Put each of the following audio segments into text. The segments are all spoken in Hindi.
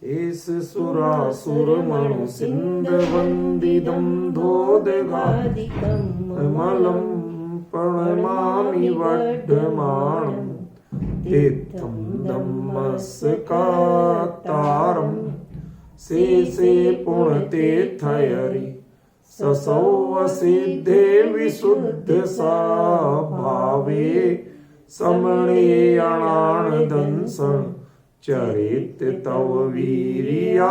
एस सुरासुरमणु सिन्धवन्दिदं धोदगादिकमलं प्रणमामि वड्ढमाणं तीर्थं धम्मस्कातारं शेषे पुण्यतीर्थयरि ससौवसिद्धे विशुद्धस्वभावे समणेयाणानदंसं चरित तव वीर्यायारे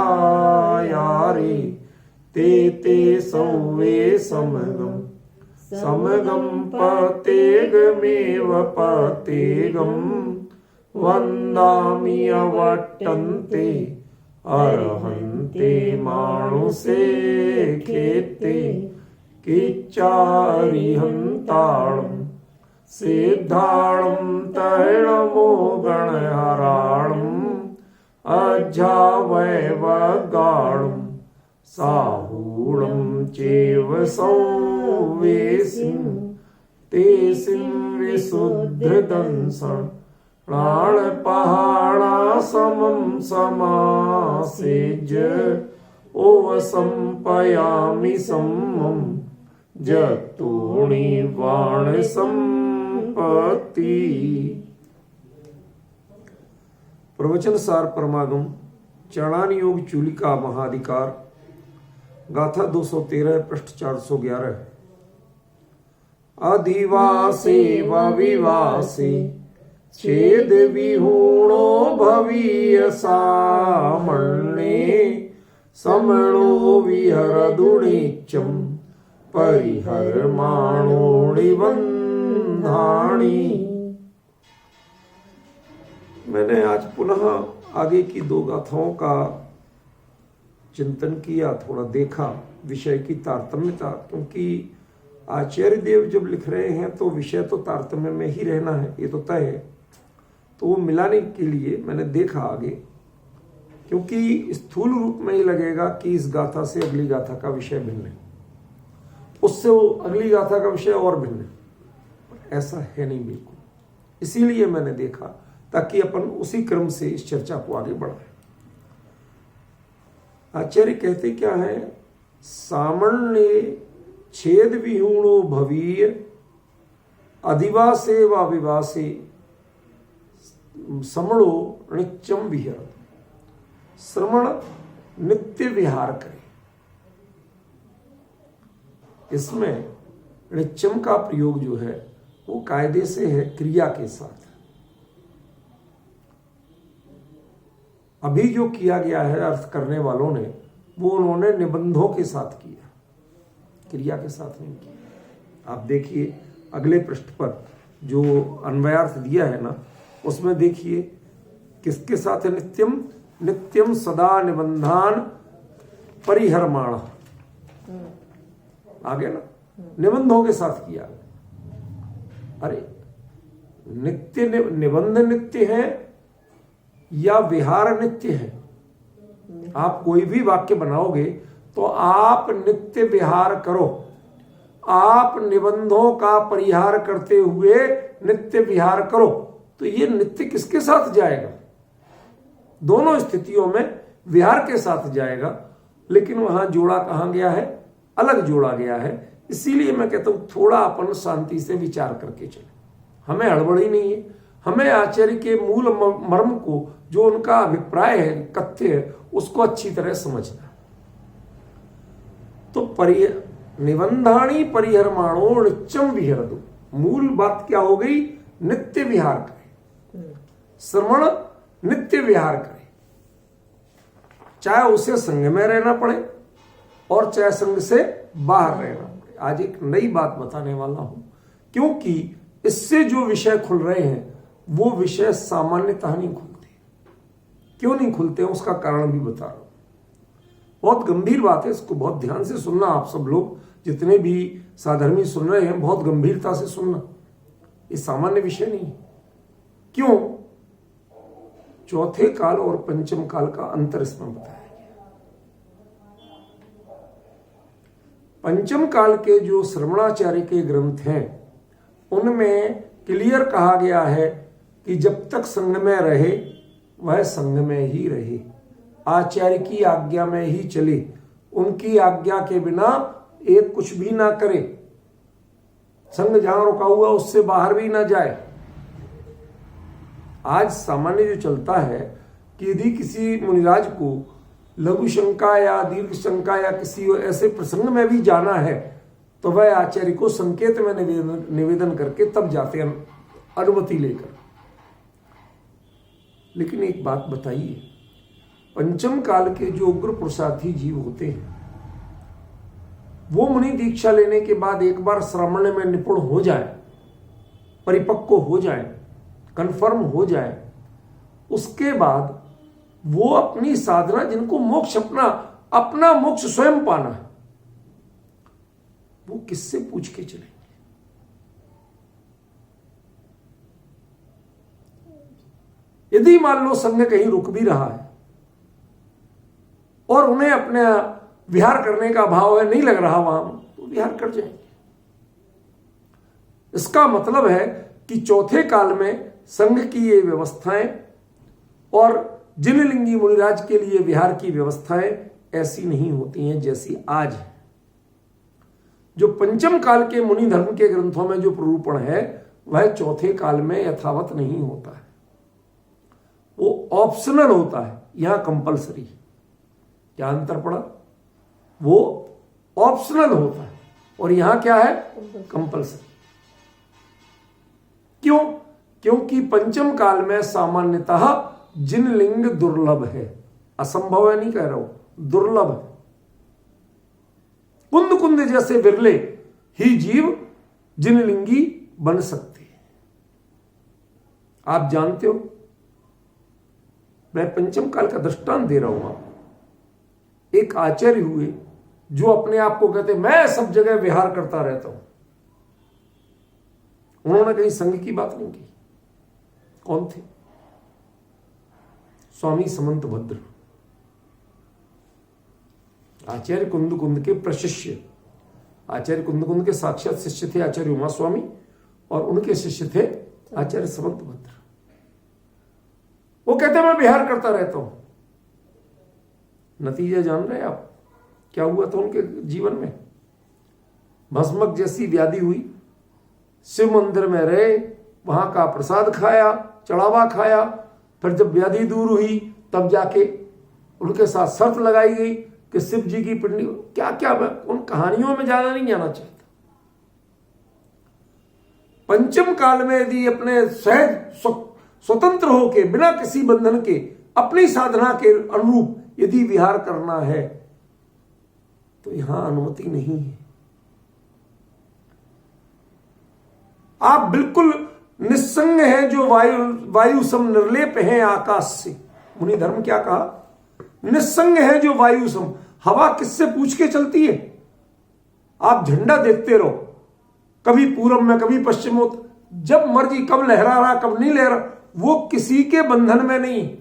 ते सौवे समगं पतेगमेव पतेगं वन्दामि अवट्टन्ते अर्हन्ते मानुषे खेते किच्चारिहन्ताणं सिद्धाणं तैणमो गणहराणम् अजावैवगाणं साहूणं चैव संवेसिं तेसिं विशुद्धदंसं प्राणपहाणासमं समासेज्य ओवसंपयामि सम्मं जतोणिवाणसंपत्ति। प्रवचन सार परमागम चरणान योग चूलिका महाधिकार गाथा 213 पृष्ठ 411। अधिवासे विवासे छेद विहूणो भवीयसामण्ये समणो विहरदुणीचं परिहरमाणोणिवन्धाणि। मैंने आज पुनः आगे की 2 गाथाओं का चिंतन किया, थोड़ा देखा विषय की तारतम्यता, क्योंकि आचार्य देव जब लिख रहे हैं तो विषय तो तारतम्य में ही रहना है, ये तो तय है। तो वो मिलाने के लिए मैंने देखा आगे, क्योंकि स्थूल रूप में ही लगेगा कि इस गाथा से अगली गाथा का विषय भिन्न है, उससे वो अगली गाथा का विषय और भिन्न है। ऐसा है नहीं बिल्कुल, इसीलिए मैंने देखा ताकि अपन उसी क्रम से इस चर्चा को आगे बढ़ाएं। आचार्य कहते क्या है, सामण्ये छेद विहूणो भवीय अधिवासे व विवासे समणो नित्यम विहर। श्रमण नित्य विहार करे, इसमें नित्यम का प्रयोग जो है वो कायदे से है, क्रिया के साथ। अभी जो किया गया है अर्थ करने वालों ने, वो उन्होंने निबंधों के साथ किया, क्रिया के साथ नहीं किया। आप देखिए अगले पृष्ठ पर जो अन्वयार्थ दिया है ना, उसमें देखिए किसके साथ है, नित्यम नित्यम सदा निबंधान परिहरमाण, आगे ना निबंधों के साथ किया। अरे नित्य निबंध नित्य है या विहार नित्य है? आप कोई भी वाक्य बनाओगे तो आप नित्य विहार करो, आप निबंधों का परिहार करते हुए नित्य विहार करो, तो ये नित्य किसके साथ जाएगा? दोनों स्थितियों में विहार के साथ जाएगा, लेकिन वहां जोड़ा कहां गया है? अलग जोड़ा गया है। इसीलिए मैं कहता हूं थोड़ा अपन शांति से विचार करके चले, हमें हड़बड़ी नहीं है, हमें आचार्य के मूल मर्म को, जो उनका अभिप्राय है, कथ्य है, उसको अच्छी तरह समझना। तो निबंधाणी परिहरमाणो नित्यम विहरदु, मूल बात क्या हो गई? नित्य विहार करे, श्रमण नित्य विहार करे, चाहे उसे संग में रहना पड़े और चाहे संग से बाहर रहना पड़े। आज एक नई बात बताने वाला हूं, क्योंकि इससे जो विषय खुल रहे हैं वो विषय सामान्यतः नहीं खुलते। क्यों नहीं खुलते, उसका कारण भी बता रहा हूं। बहुत गंभीर बात है, इसको बहुत ध्यान से सुनना। आप सब लोग जितने भी साधर्मी सुन रहे हैं, बहुत गंभीरता से सुनना, ये सामान्य विषय नहीं। क्यों? चौथे काल और पंचम काल का अंतर इसमें बताया गया। पंचम काल के जो श्रवणाचार्य के ग्रंथ हैं उनमें क्लियर कहा गया है कि जब तक संग में रहे वह संग में ही रहे, आचार्य की आज्ञा में ही चले, उनकी आज्ञा के बिना एक कुछ भी ना करे, संघ जहां रुका हुआ उससे बाहर भी ना जाए। आज सामान्य जो चलता है कि यदि किसी मुनिराज को लघु शंका या दीर्घ शंका या किसी ऐसे प्रसंग में भी जाना है तो वह आचार्य को संकेत में निवेदन करके तब जाते हैं अनुमति लेकर। लेकिन एक बात बताइए, पंचम काल के जो उग्र पुरुषार्थी जीव होते हैं वो मुनि दीक्षा लेने के बाद एक बार श्रवण में निपुण हो जाए, परिपक्व हो जाए, कन्फर्म हो जाए, उसके बाद वो अपनी साधना, जिनको मोक्ष अपना मोक्ष स्वयं पाना है, वो किससे पूछ के चलेंगे? यदि मान लो संघ कहीं रुक भी रहा है और उन्हें अपने विहार करने का भाव है, नहीं लग रहा वहां, तो विहार कर जाएंगे। इसका मतलब है कि चौथे काल में संघ की ये व्यवस्थाएं और जिनलिंगी मुनिराज के लिए विहार की व्यवस्थाएं ऐसी नहीं होती हैं जैसी आज है। जो पंचम काल के मुनि धर्म के ग्रंथों में जो प्ररूपण है वह चौथे काल में यथावत नहीं होता है, वो ऑप्शनल होता है, यहां कंपलसरी। क्या अंतर पड़ा? वो ऑप्शनल होता है और यहां क्या है? कंपलसरी। क्यों? क्योंकि पंचम काल में सामान्यतः जिनलिंग दुर्लभ है, असंभव है नहीं कह रहा हूं, दुर्लभ है। कुंद कुंद जैसे विरले ही जीव जिनलिंगी बन सकते हैं। आप जानते हो, मैं पंचम काल का दृष्टांत दे रहा हूं आपको। एक आचार्य हुए जो अपने आप को कहते मैं सब जगह विहार करता रहता हूं। उन्होंने कहीं संघ की बात नहीं की। कौन थे? स्वामी समंत भद्र, आचार्य कुंद कुंद के प्रशिष्य। आचार्य कुंद कुंद के साक्षात शिष्य थे आचार्य उमा स्वामी और उनके शिष्य थे आचार्य समंत भद्र। वो कहते मैं विहार करता रहता हूं। नतीजा जान रहे हैं आप क्या हुआ था उनके जीवन में? भस्मक जैसी व्याधि हुई, शिव मंदिर में रहे, वहां का प्रसाद खाया, चढ़ावा खाया, फिर जब व्याधि दूर हुई तब जाके उनके साथ शर्त लगाई गई कि शिव जी की पिंडी, क्या क्या, मैं उन कहानियों में ज्यादा नहीं जाना चाहता। पंचम काल में यदि अपने सहज स्वतंत्र होके बिना किसी बंधन के अपनी साधना के अनुरूप यदि विहार करना है तो यहां अनुमति नहीं है। आप बिल्कुल निस्संग हैं जो वायु सम निर्लेप हैं आकाश से। मुनि धर्म क्या कहा? निस्संग है जो वायु सम। हवा किससे पूछ के चलती है? आप झंडा देखते रहो, कभी पूरब में कभी पश्चिम में, जब मर्जी कब लहरा रहा कब नहीं लहरा, वो किसी के बंधन में नहीं।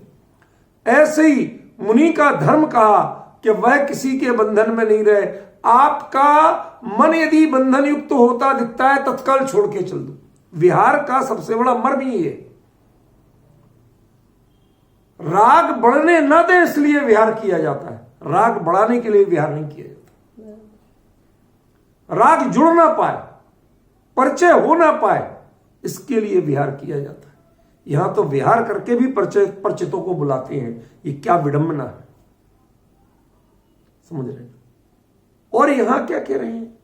ऐसे ही मुनि का धर्म कहा कि वह किसी के बंधन में नहीं रहे। आपका मन यदि बंधन युक्त होता दिखता है तत्काल छोड़ के चल दो। विहार का सबसे बड़ा मर्म ही है, राग बढ़ने न दे इसलिए विहार किया जाता है, राग बढ़ाने के लिए विहार नहीं किया जाता। राग जुड़ ना पाए, परिचय हो ना पाए, इसके लिए विहार किया जाता है। यहां तो विहार करके भी परिचितों को बुलाते हैं, ये क्या विडंबना है, समझ रहे? और यहां क्या कह रहे हैं?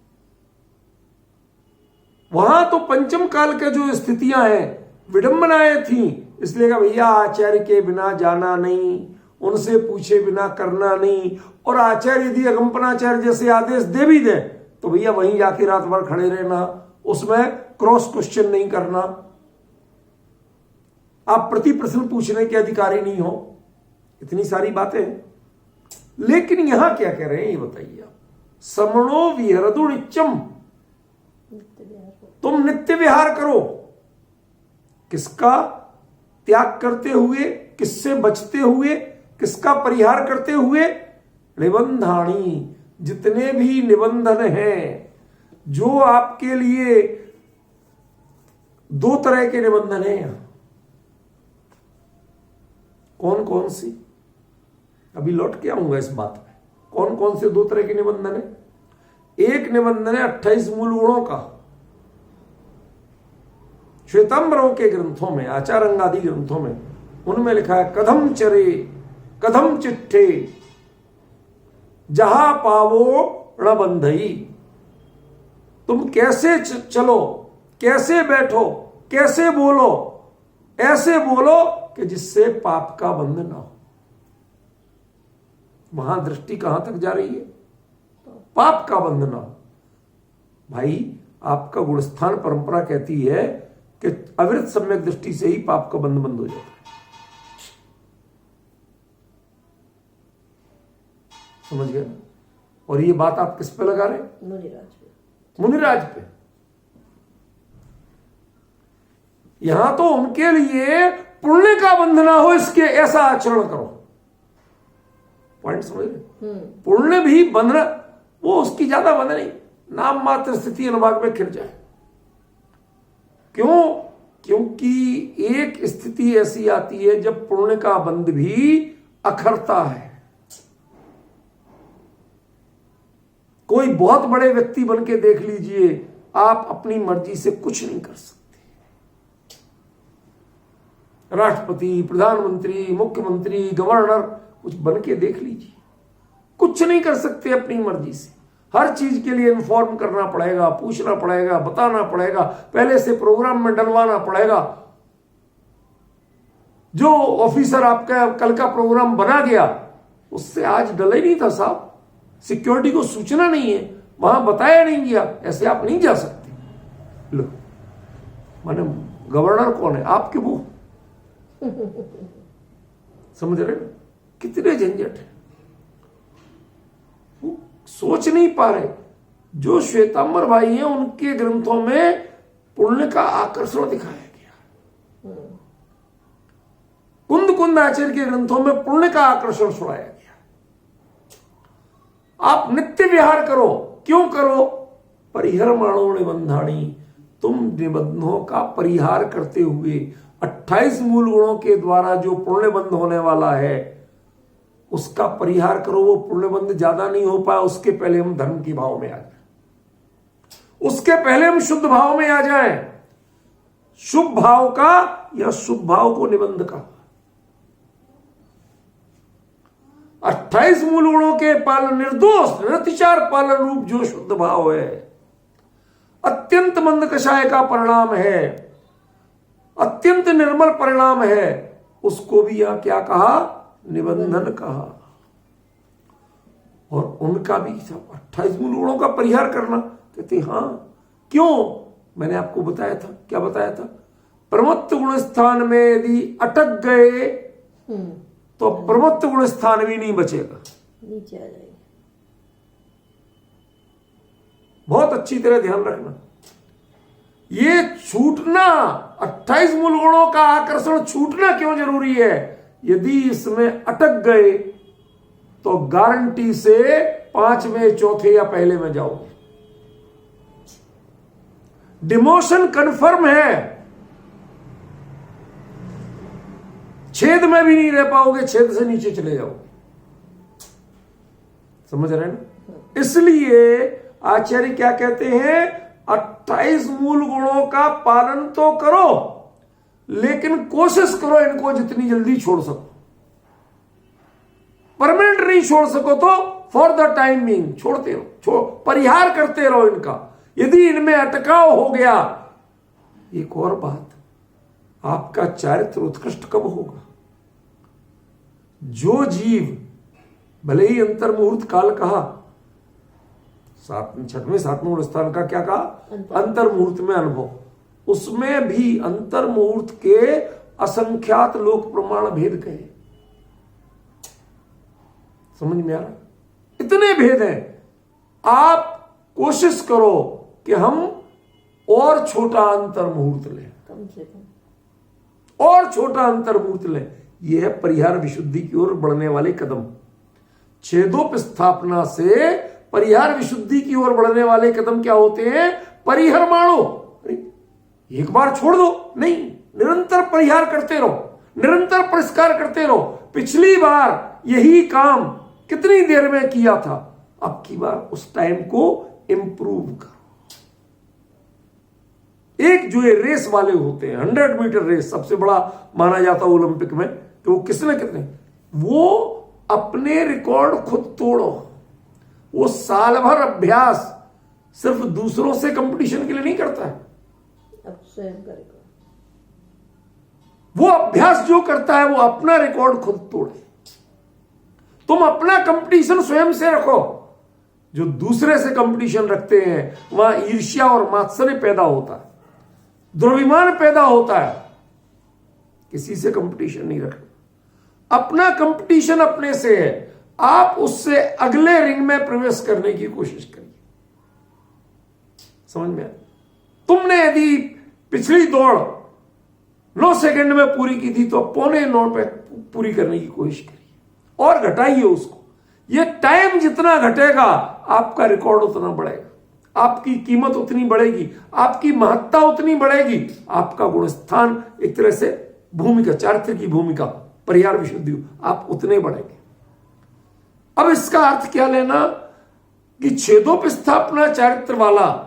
वहां तो पंचम काल के जो स्थितियां हैं, विडंबनाएं थी, इसलिए कहा भैया आचार्य के बिना जाना नहीं, उनसे पूछे बिना करना नहीं। और आचार्य यदि अगंपनाचार्य जैसे आदेश दे भी दे तो भैया वहीं जाके रात भर खड़े रहना, उसमें क्रॉस क्वेश्चन नहीं करना, आप प्रति प्रश्न पूछने के अधिकारी नहीं हो। इतनी सारी बातें हैं। लेकिन यहां क्या कह रहे हैं ये बताइए आप? समणो विहरदु नित्यम, तुम नित्य विहार करो। किसका त्याग करते हुए, किससे बचते हुए, किसका परिहार करते हुए? निबंधाणी, जितने भी निबंधन हैं, जो आपके लिए दो तरह के निबंधन हैं। कौन कौन सी? अभी लौट के आऊंगा इस बात में। कौन कौन से दो तरह के निबंधन है? एक निबंधन है 28 मूल गुणों का, श्वेतांबरों के ग्रंथों में, आचार्य आदि ग्रंथों में, उनमें लिखा है कदम चरे कदम चिट्ठे जहां पावो रणबंधई। तुम कैसे चलो, कैसे बैठो, कैसे बोलो, ऐसे बोलो कि जिससे पाप का बंध ना हो। वहां दृष्टि कहां तक जा रही है? पाप का बंध ना हो। भाई आपका गुणस्थान परंपरा कहती है कि अविरत सम्यक दृष्टि से ही पाप का बंध हो जाता है। समझ गए? और ये बात आप किस पे लगा रहे? मुनिराज पे। यहां तो उनके लिए पुण्य का बंध ना हो इसके ऐसा आचरण करो। पॉइंट समझ रहे? पुण्य भी बंधना, वो उसकी ज्यादा बंध नहीं, नाम मात्र स्थिति अनुभाग में खिर जाए। क्यों? क्योंकि एक स्थिति ऐसी आती है जब पुण्य का बंध भी अखरता है। कोई बहुत बड़े व्यक्ति बन के देख लीजिए, आप अपनी मर्जी से कुछ नहीं कर सकते। राष्ट्रपति, प्रधानमंत्री, मुख्यमंत्री, गवर्नर, कुछ बन के देख लीजिए, कुछ नहीं कर सकते अपनी मर्जी से। हर चीज के लिए इन्फॉर्म करना पड़ेगा, पूछना पड़ेगा, बताना पड़ेगा, पहले से प्रोग्राम में डलवाना पड़ेगा। जो ऑफिसर आपका कल का प्रोग्राम बना गया, उससे आज डला ही नहीं था साहब, सिक्योरिटी को सूचना नहीं है, वहां बताया नहीं गया, ऐसे आप नहीं जा सकते। लो, माने गवर्नर कौन है? आपके वो। समझ रहे? कितने झंझट है, वो सोच नहीं पा रहे। जो श्वेतांबर भाई हैं उनके ग्रंथों में पुण्य का आकर्षण दिखाया गया, कुंद आचार्य के ग्रंथों में पुण्य का आकर्षण सुनाया गया। आप नित्य विहार करो। क्यों करो? परिहरमाणो निबंधाणी। तुम निबंधों का परिहार करते हुए 28 मूल गुणों के द्वारा जो पुण्य बंध होने वाला है उसका परिहार करो। वो पुण्य बंध ज्यादा नहीं हो पाया, उसके पहले हम धर्म की भाव में आ जाए, उसके पहले हम शुद्ध भाव में आ जाएं। शुभ भाव का या शुभ भाव को निबंध का 28 मूल गुणों के पालन, निर्दोष निरतिचार पालन रूप जो शुद्ध भाव है, अत्यंत मंद कषाय का परिणाम है, अत्यंत निर्मल परिणाम है, उसको भी यहां क्या कहा? निबंधन कहा। और उनका भी 28 मूल गुणों का परिहार करना। कहते हां, क्यों? मैंने आपको बताया था, क्या बताया था? प्रमत्त गुण स्थान में यदि अटक गए तो प्रमत्त गुण स्थान भी नहीं बचेगा, नीचे आ जाएगा। बहुत अच्छी तरह ध्यान रखना। ये छूटना, 28 मूल गुणों का आकर्षण छूटना क्यों जरूरी है? यदि इसमें अटक गए तो गारंटी से 5वें, चौथे या पहले में जाओगे। डिमोशन कंफर्म है, छेद में भी नहीं रह पाओगे, छेद से नीचे चले जाओगे। समझ रहे हैं ना? इसलिए आचार्य क्या कहते हैं? 28 मूल गुणों का पालन तो करो, लेकिन कोशिश करो इनको जितनी जल्दी छोड़ सको। परमानेंट नहीं छोड़ सको तो फॉर द टाइम बीइंग छोड़ते रहो, परिहार करते रहो इनका। यदि इनमें अटकाव हो गया, एक और बात, आपका चारित्र उत्कृष्ट कब होगा? जो जीव भले ही अंतर मुहूर्त काल कहा, 6वें 7वें स्थान का क्या कहा? अंतर मुहूर्त में अनुभव, उसमें भी अंतर मुहूर्त के असंख्यात लोक प्रमाण भेद कहे। समझ में आ रहा? इतने भेद हैं। आप कोशिश करो कि हम और छोटा अंतर मुहूर्त लें, कम से कम और छोटा अंतर मुहूर्त लें। यह है परिहार विशुद्धि की ओर बढ़ने वाले कदम। छेदोप स्थापना से परिहार विशुद्धि की ओर बढ़ने वाले कदम क्या होते हैं? परिहरमाणो। एक बार छोड़ दो नहीं, निरंतर परिहार करते रहो, निरंतर परिष्कार करते रहो। पिछली बार यही काम कितनी देर में किया था, अब की बार उस टाइम को इंप्रूव करो। एक जो ये रेस वाले होते हैं, 100 मीटर रेस सबसे बड़ा माना जाता है ओलंपिक में, कि वो किसने कितने, वो अपने रिकॉर्ड खुद तोड़ो। वो साल भर अभ्यास सिर्फ दूसरों से कंपटीशन के लिए नहीं करता है, अब स्वयं करेगा। वो अभ्यास जो करता है वो अपना रिकॉर्ड खुद तोड़े। तुम अपना कंपटीशन स्वयं से रखो। जो दूसरे से कंपटीशन रखते हैं वहां ईर्ष्या और मात्सर्य पैदा होता है, दुर्भिमान पैदा होता है। किसी से कंपटीशन नहीं रखना, अपना कंपटीशन अपने से है। आप उससे अगले रिंग में प्रवेश करने की कोशिश करिए। समझ में आया? तुमने यदि पिछली दौड़ 9 सेकंड में पूरी की थी तो 9:15 पे पूरी करने की कोशिश करिए और घटाइए उसको। ये टाइम जितना घटेगा आपका रिकॉर्ड उतना बढ़ेगा, आपकी कीमत उतनी बढ़ेगी, आपकी महत्ता उतनी बढ़ेगी, आपका गुणस्थान, एक तरह से भूमिका, चारित्र की भूमिका, परिहार विशुद्धि, आप उतने बढ़ेंगे। अब इसका अर्थ क्या लेना कि छेदोपस्थापना चारित्र वाला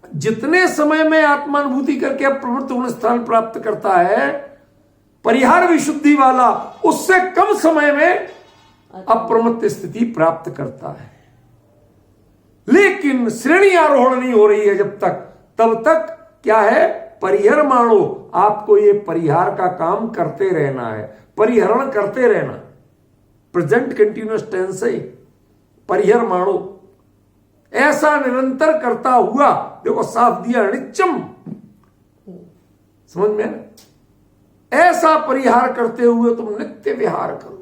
जितने समय में आत्मानुभूति करके अप्रवृत्त गुणस्थान प्राप्त करता है, परिहार विशुद्धि वाला उससे कम समय में अप्रमत्त स्थिति प्राप्त करता है। लेकिन श्रेणी आरोहण नहीं हो रही है जब तक, तब तक क्या है, परिहर माणो। आपको ये परिहार का काम करते रहना है, परिहरण करते रहना। प्रेजेंट कंटिन्यूअस टेंस है, परिहर माणो। ऐसा निरंतर करता हुआ, देखो साफ दिया, नित्यम, समझ में आया? ऐसा परिहार करते हुए तुम नित्य विहार करो।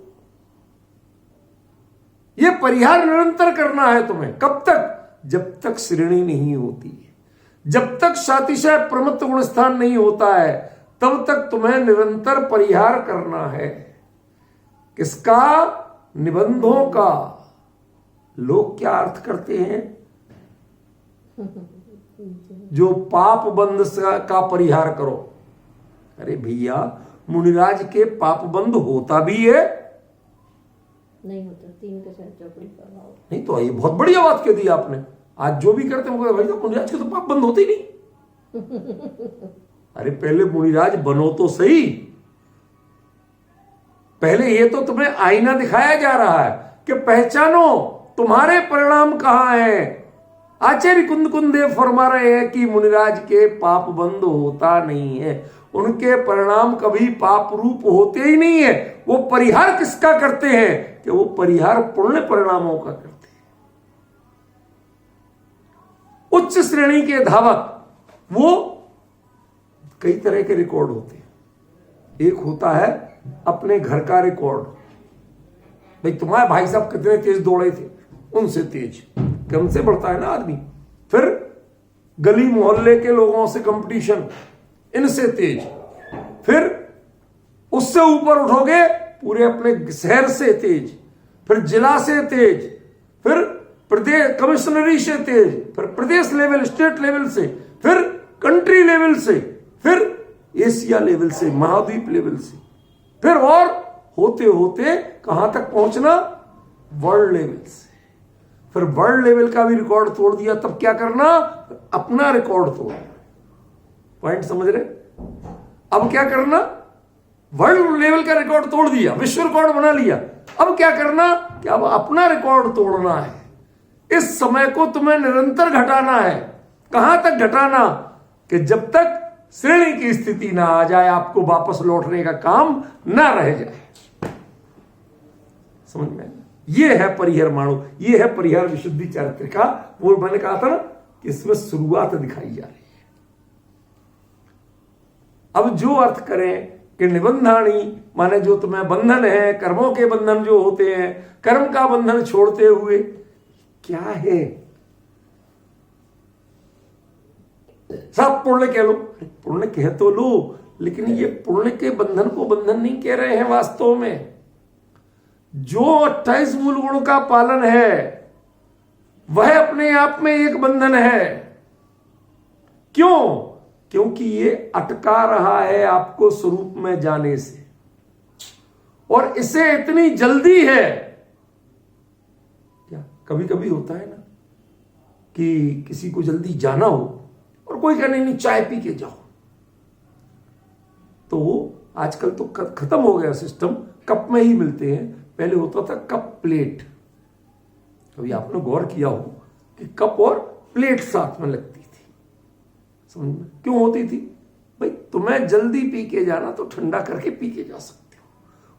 ये परिहार निरंतर करना है तुम्हें। कब तक? जब तक श्रेणी नहीं होती है, जब तक सातिशय प्रमत्त गुणस्थान नहीं होता है, तब तक तुम्हें निरंतर परिहार करना है। किसका? निबंधों का। लोग क्या अर्थ करते हैं? जो पाप बंध का परिहार करो। अरे भैया, मुनिराज के पाप बंध होता भी है? नहीं होता, 3 के साथ चौकड़ी पर आओ। नहीं तो ये बहुत बढ़िया बात कह दी आपने। आज जो भी करते हैं भाई साहब, मुनिराज के तो पाप बंद होते ही नहीं। अरे पहले मुनिराज बनो तो सही। पहले ये तो तुम्हें आईना दिखाया जा रहा है कि पहचानो तुम्हारे परिणाम कहां हैं। आचार्य कुंद कुंदेव फरमा रहे हैं कि मुनिराज के पाप बंद होता नहीं है, उनके परिणाम कभी पाप रूप होते ही नहीं है। वो परिहार किसका करते हैं? कि वो परिहार पुण्य परिणामों का करते हैं। उच्च श्रेणी के धावक, वो कई तरह के रिकॉर्ड होते हैं। एक होता है अपने घर का रिकॉर्ड, भाई तुम्हारे भाई साहब कितने तेज दौड़े थे, उनसे तेज, कम से बढ़ता है ना आदमी। फिर गली मोहल्ले के लोगों से कंपटीशन, इनसे तेज। फिर उससे ऊपर उठोगे, पूरे अपने शहर से तेज, फिर जिला से तेज, फिर प्रदेश कमिश्नरी से तेज, फिर प्रदेश लेवल, स्टेट लेवल से, फिर कंट्री लेवल से, फिर एशिया लेवल से, महाद्वीप लेवल से, फिर और होते होते कहां तक पहुंचना? वर्ल्ड लेवल से। फिर वर्ल्ड लेवल का भी रिकॉर्ड तोड़ दिया, तब क्या करना? अपना रिकॉर्ड तोड़ना। पॉइंट समझ रहे? अब क्या करना? वर्ल्ड लेवल का रिकॉर्ड तोड़ दिया, विश्व रिकॉर्ड बना लिया। अब क्या करना? कि अब अपना रिकॉर्ड तोड़ना है। इस समय को तुम्हें निरंतर घटाना है। कहां तक घटाना? कि जब तक श्रेणी की स्थिति ना आ जाए, आपको वापस लौटने का काम ना रह जाए। समझ में? ये है परिहर माणो, ये है परिहार विशुद्धि चारित्र का। वो मैंने कहा था ना कि इसमें शुरुआत दिखाई जा रही है। अब जो अर्थ करें कि निबंधानी, माने जो तुम्हें बंधन है, कर्मों के बंधन जो होते हैं, कर्म का बंधन छोड़ते हुए क्या है? सब पुण्य कह लो, पुण्य कह तो लो, लेकिन ये पुण्य के बंधन को बंधन नहीं कह रहे हैं वास्तव में। जो 28 मूल गुणों का पालन है वह अपने आप में एक बंधन है। क्यों? क्योंकि ये अटका रहा है आपको स्वरूप में जाने से। और इसे इतनी जल्दी है। क्या कभी कभी होता है ना कि किसी को जल्दी जाना हो और कोई कहने नहीं चाय पी के जाओ, तो आजकल तो खत्म हो गया सिस्टम, कप में ही मिलते हैं। पहले होता था कप प्लेट। कभी आपने गौर किया हो कि कप और प्लेट साथ में लगती थी? समझ में क्यों होती थी? भाई तुम्हें जल्दी पी के जाना तो ठंडा करके पी के जा सकते हो।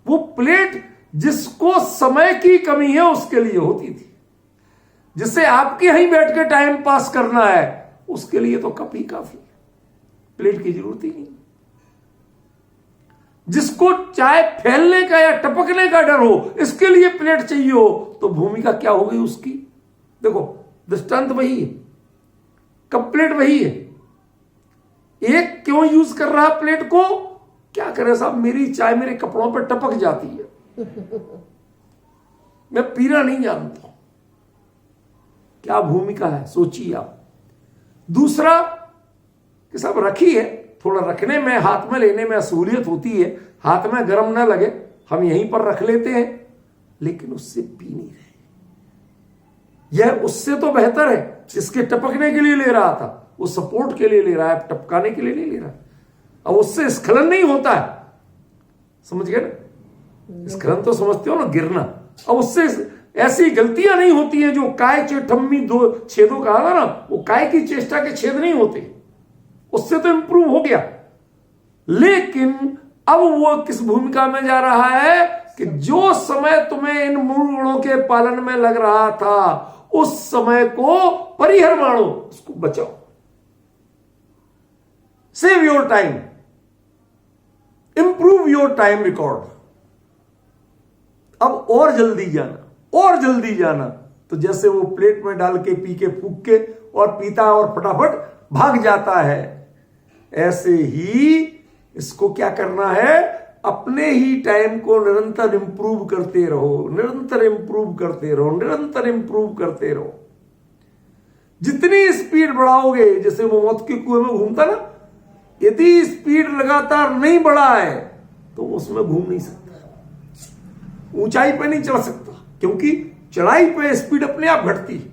वो प्लेट जिसको समय की कमी है उसके लिए होती थी, जिसे आपके यहीं बैठ के टाइम पास करना है उसके लिए तो कप ही काफी है, प्लेट की जरूरत ही नहीं। जिसको चाय फैलने का या टपकने का डर हो इसके लिए प्लेट चाहिए हो, तो भूमिका क्या हो गई उसकी? देखो दृष्टांत वही है, कप प्लेट वही है। एक क्यों यूज कर रहा प्लेट को? क्या करे साहब, मेरी चाय मेरे कपड़ों पर टपक जाती है, मैं पीना नहीं जानता। क्या भूमिका है सोचिए आप। दूसरा कि साहब रखी है, थोड़ा रखने में हाथ में लेने में असहूलियत होती है, हाथ में गर्म ना लगे हम यहीं पर रख लेते हैं, लेकिन उससे पी नहीं रहे। यह उससे तो बेहतर है, जिसके टपकने के लिए ले रहा था वो सपोर्ट के लिए ले रहा है, टपकाने के लिए नहीं ले रहा। अब उससे स्खलन नहीं होता है, समझ गए ना? स्खलन तो समझते हो ना, गिरना। अब उससे ऐसी गलतियां नहीं होती हैं जो काय चेठम्मी दो छेदों कहा था ना, वो काय की चेष्टा के छेद नहीं होते, उससे तो इंप्रूव हो गया। लेकिन अब वो किस भूमिका में जा रहा है कि जो समय तुम्हें इन मूल गुणों के पालन में लग रहा था उस समय को परिहर मानो, उसको बचाओ, save your time, improve your time record. अब और जल्दी जाना, और जल्दी जाना, तो जैसे वो प्लेट में डाल के पी के फूक के और पीता और फटाफट भाग जाता है, ऐसे ही इसको क्या करना है? अपने ही टाइम को निरंतर इंप्रूव करते रहो, निरंतर इंप्रूव करते रहो, निरंतर इंप्रूव करते रहो। जितनी स्पीड बढ़ाओगे, जैसे वो मौत के कुएं में घूमता ना, यदि स्पीड लगातार नहीं बढ़ा है तो उसमें घूम नहीं सकता, ऊंचाई पे नहीं चढ़ सकता, क्योंकि चढ़ाई पे स्पीड अपने आप घटती है।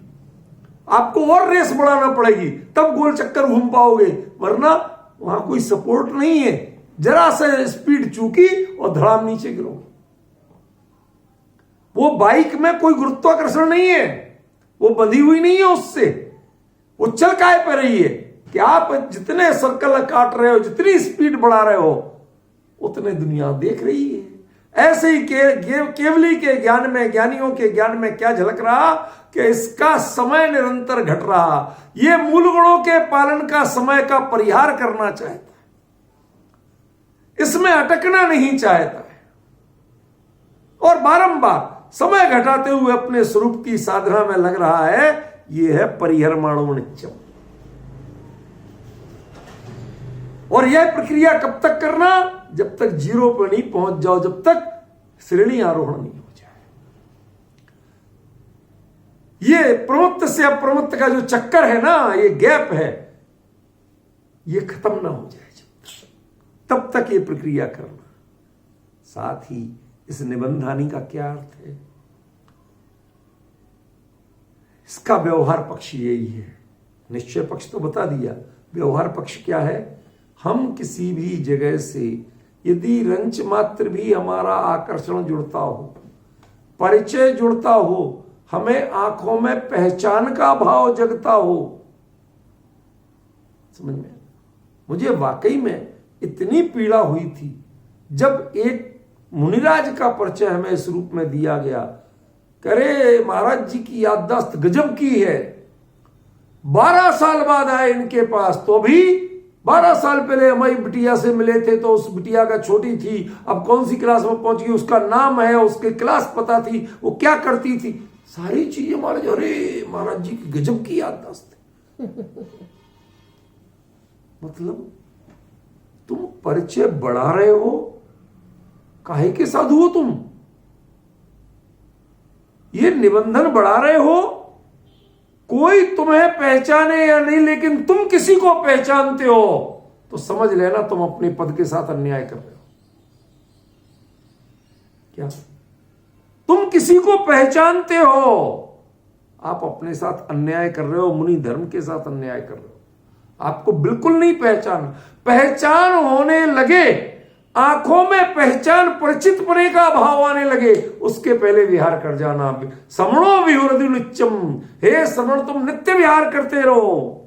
आपको और रेस बढ़ाना पड़ेगी तब गोल चक्कर घूम पाओगे, वरना वहां कोई सपोर्ट नहीं है, जरा से स्पीड चूकी और धड़ाम नीचे गिरोगे। वो बाइक में कोई गुरुत्वाकर्षण नहीं है, वो बंधी हुई नहीं है उससे, वो चल काय पे रही है कि आप जितने सर्कल काट रहे हो, जितनी स्पीड बढ़ा रहे हो, उतने दुनिया देख रही है। ऐसे ही केवली के ज्ञान में, ज्ञानियों के ज्ञान में क्या झलक रहा कि इसका समय निरंतर घट रहा। ये मूल गुणों के पालन का समय का परिहार करना चाहता है, इसमें अटकना नहीं चाहता है, और बारंबार समय घटाते हुए अपने स्वरूप की साधना में लग रहा है। यह है परिहरमाणो नित्यम। और यह प्रक्रिया कब तक करना? जब तक जीरो पर नहीं पहुंच जाओ, जब तक श्रेणी आरोहण नहीं हो जाए। ये प्रमुक्त से अप्रमुक्त का जो चक्कर है ना, ये गैप है, ये खत्म ना हो जाए तब तक ये प्रक्रिया करना। साथ ही इस निबंधानी का क्या अर्थ है? इसका व्यवहार पक्ष यही है। निश्चय पक्ष तो बता दिया, व्यवहार पक्ष क्या है? हम किसी भी जगह से यदि रंच मात्र भी हमारा आकर्षण जुड़ता हो, परिचय जुड़ता हो, हमें आंखों में पहचान का भाव जगता हो, समझ में? मुझे वाकई में इतनी पीड़ा हुई थी जब एक मुनिराज का परिचय हमें इस रूप में दिया गया। करे महाराज जी की याददाश्त गजब की है, 12 साल बाद आए इनके पास, तो भी 12 साल पहले हमारी बिटिया से मिले थे, तो उस बिटिया का छोटी थी, अब कौन सी क्लास में पहुंच गई, उसका नाम है, उसके क्लास पता थी, वो क्या करती थी, सारी चीजें महाराज। अरे महाराज जी की गजब की याददाश्त मतलब तुम परिचय बढ़ा रहे हो, काहे के साधु हो तुम? ये निबंधन बढ़ा रहे हो, कोई तुम्हें पहचाने या नहीं, लेकिन तुम किसी को पहचानते हो तो समझ लेना तुम अपने पद के साथ अन्याय कर रहे हो। क्या तुम किसी को पहचानते हो? आप अपने साथ अन्याय कर रहे हो, मुनि धर्म के साथ अन्याय कर रहे हो। आपको बिल्कुल नहीं पहचान होने लगे, आंखों में पहचान परिचित पने का भाव आने लगे, उसके पहले विहार कर जाना। श्रवणो विहुरति नित्यम, हे श्रवण तुम नित्य विहार करते रहो।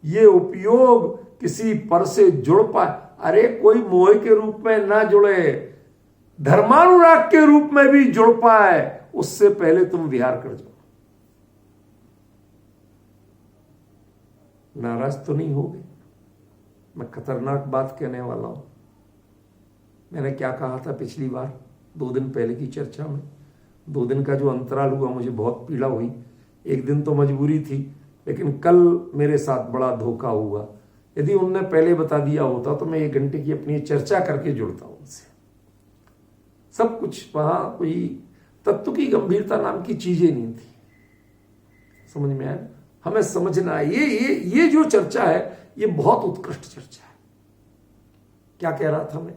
ये उपयोग किसी पर से जुड़ पाए, अरे कोई मोह के रूप में ना जुड़े, धर्मानुराग के रूप में भी जुड़ पाए, उससे पहले तुम विहार कर जाओ। नाराज तो नहीं होगे? मैं खतरनाक बात कहने वाला हूं। मैंने क्या कहा था पिछली बार, 2 दिन पहले की चर्चा में? 2 दिन का जो अंतराल हुआ मुझे बहुत पीड़ा हुई। एक दिन तो मजबूरी थी, लेकिन कल मेरे साथ बड़ा धोखा हुआ। यदि उनने पहले बता दिया होता तो मैं 1 घंटे की अपनी चर्चा करके जुड़ता उनसे। सब कुछ वहां कोई तत्व की गंभीरता नाम की चीजें नहीं थी। समझ में आया? हमें समझना है ये जो चर्चा है ये बहुत उत्कृष्ट चर्चा है। क्या कह रहा था मैं?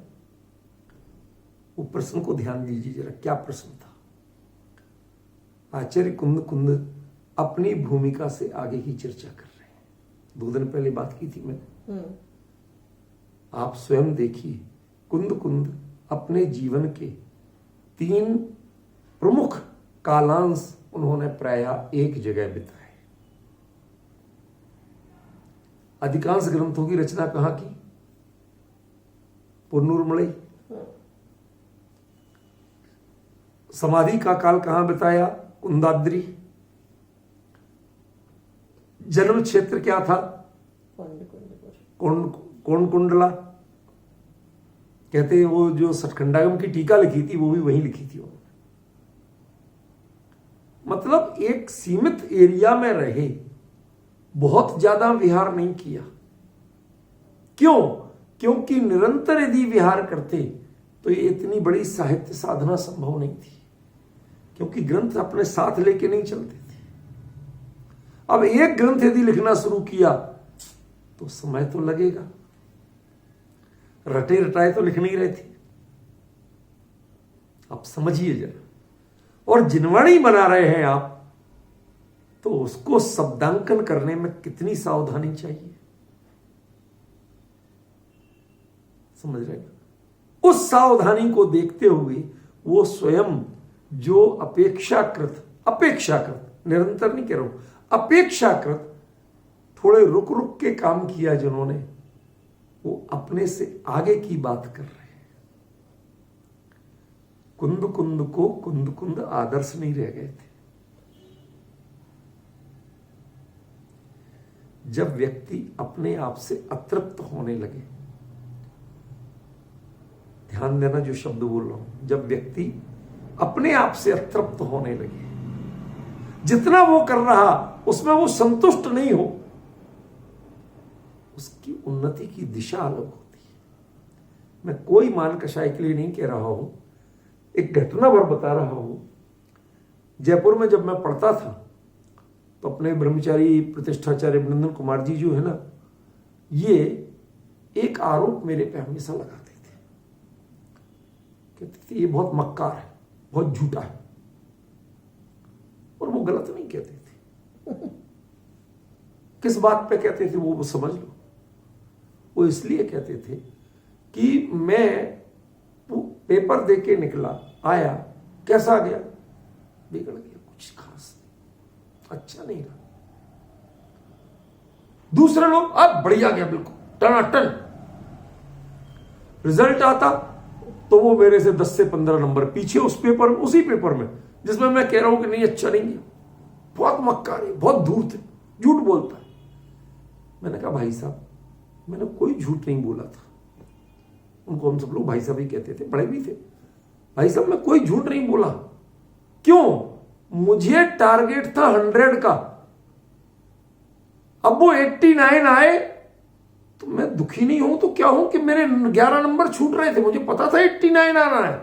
वो प्रश्न को ध्यान दीजिए जरा, क्या प्रश्न था? आचार्य कुंद अपनी भूमिका से आगे की चर्चा कर रहे हैं। 2 दिन पहले बात की थी मैंने। आप स्वयं देखिए, कुंद अपने जीवन के 3 प्रमुख कालांश उन्होंने प्रायः एक जगह बिताए। अधिकांश ग्रंथों की रचना कहां की? पुन्नूरमलई। समाधि का काल कहां बिताया? कुंदाद्री। जन्म क्षेत्र क्या था? कौन कुंडला। कहते हैं वो जो सठखंडागम की टीका लिखी थी वो भी वहीं लिखी थी उन्होंने। मतलब एक सीमित एरिया में रहे, बहुत ज्यादा विहार नहीं किया। क्यों? क्योंकि निरंतर यदि विहार करते तो ये इतनी बड़ी साहित्य साधना संभव नहीं थी, क्योंकि ग्रंथ अपने साथ लेके नहीं चलते थे। अब एक ग्रंथ यदि लिखना शुरू किया तो समय तो लगेगा, रटे रटाए तो लिख नहीं रहे थे। आप समझिए जरा। और जिनवाणी बना रहे हैं आप, तो उसको शब्दांकन करने में कितनी सावधानी चाहिए। समझ रहे हैं? उस सावधानी को देखते हुए वो स्वयं जो अपेक्षाकृत निरंतर नहीं कह रहा हूं, अपेक्षाकृत थोड़े रुक रुक के काम किया जिन्होंने, वो अपने से आगे की बात कर रहे हैं। कुंद को कुंद आदर्श नहीं रह गए थे। जब व्यक्ति अपने आप से अतृप्त होने लगे, ध्यान देना जो शब्द बोल रहा हूं, जब व्यक्ति अपने आप से अतृप्त होने लगे, जितना वो कर रहा उसमें वो संतुष्ट नहीं हो, उसकी उन्नति की दिशा अलग होती है। मैं कोई मान कषाय के लिए नहीं कह रहा हूं, एक घटना भर बता रहा हूं। जयपुर में जब मैं पढ़ता था तो अपने ब्रह्मचारी प्रतिष्ठाचार्य अभिनंदन कुमार जी जो है ना, ये एक आरोप मेरे पे हमेशा लगाते थे। कहते थे ये बहुत मक्कार है, बहुत झूठा है। और वो गलत नहीं कहते थे। किस बात पे कहते थे वो समझ लो। वो इसलिए कहते थे कि मैं पेपर दे के निकला, आया, कैसा गया? बिगड़ गया, कुछ खास नहीं, अच्छा नहीं रहा। दूसरे लोग अब बढ़िया गया, बिल्कुल टनाटन। रिजल्ट आता तो वो मेरे से 10 से 15 नंबर पीछे उस पेपर, उसी पेपर में जिसमें मैं कह रहा हूं कि नहीं अच्छा नहीं गया, बहुत मक्कार है, बहुत धूर्त है, झूठ बोलता है। मैंने कहा भाई साहब, मैंने कोई झूठ नहीं बोला था। उनको हम सब लोग भाई साहब ही कहते थे, बड़े भी थे। भाई साहब मैं कोई झूठ नहीं बोला। क्यों? मुझे टारगेट था 100 का, अब वो 89 आए तो मैं दुखी नहीं हूं तो क्या हूं कि मेरे 11 नंबर छूट रहे थे। मुझे पता था 89 आना है,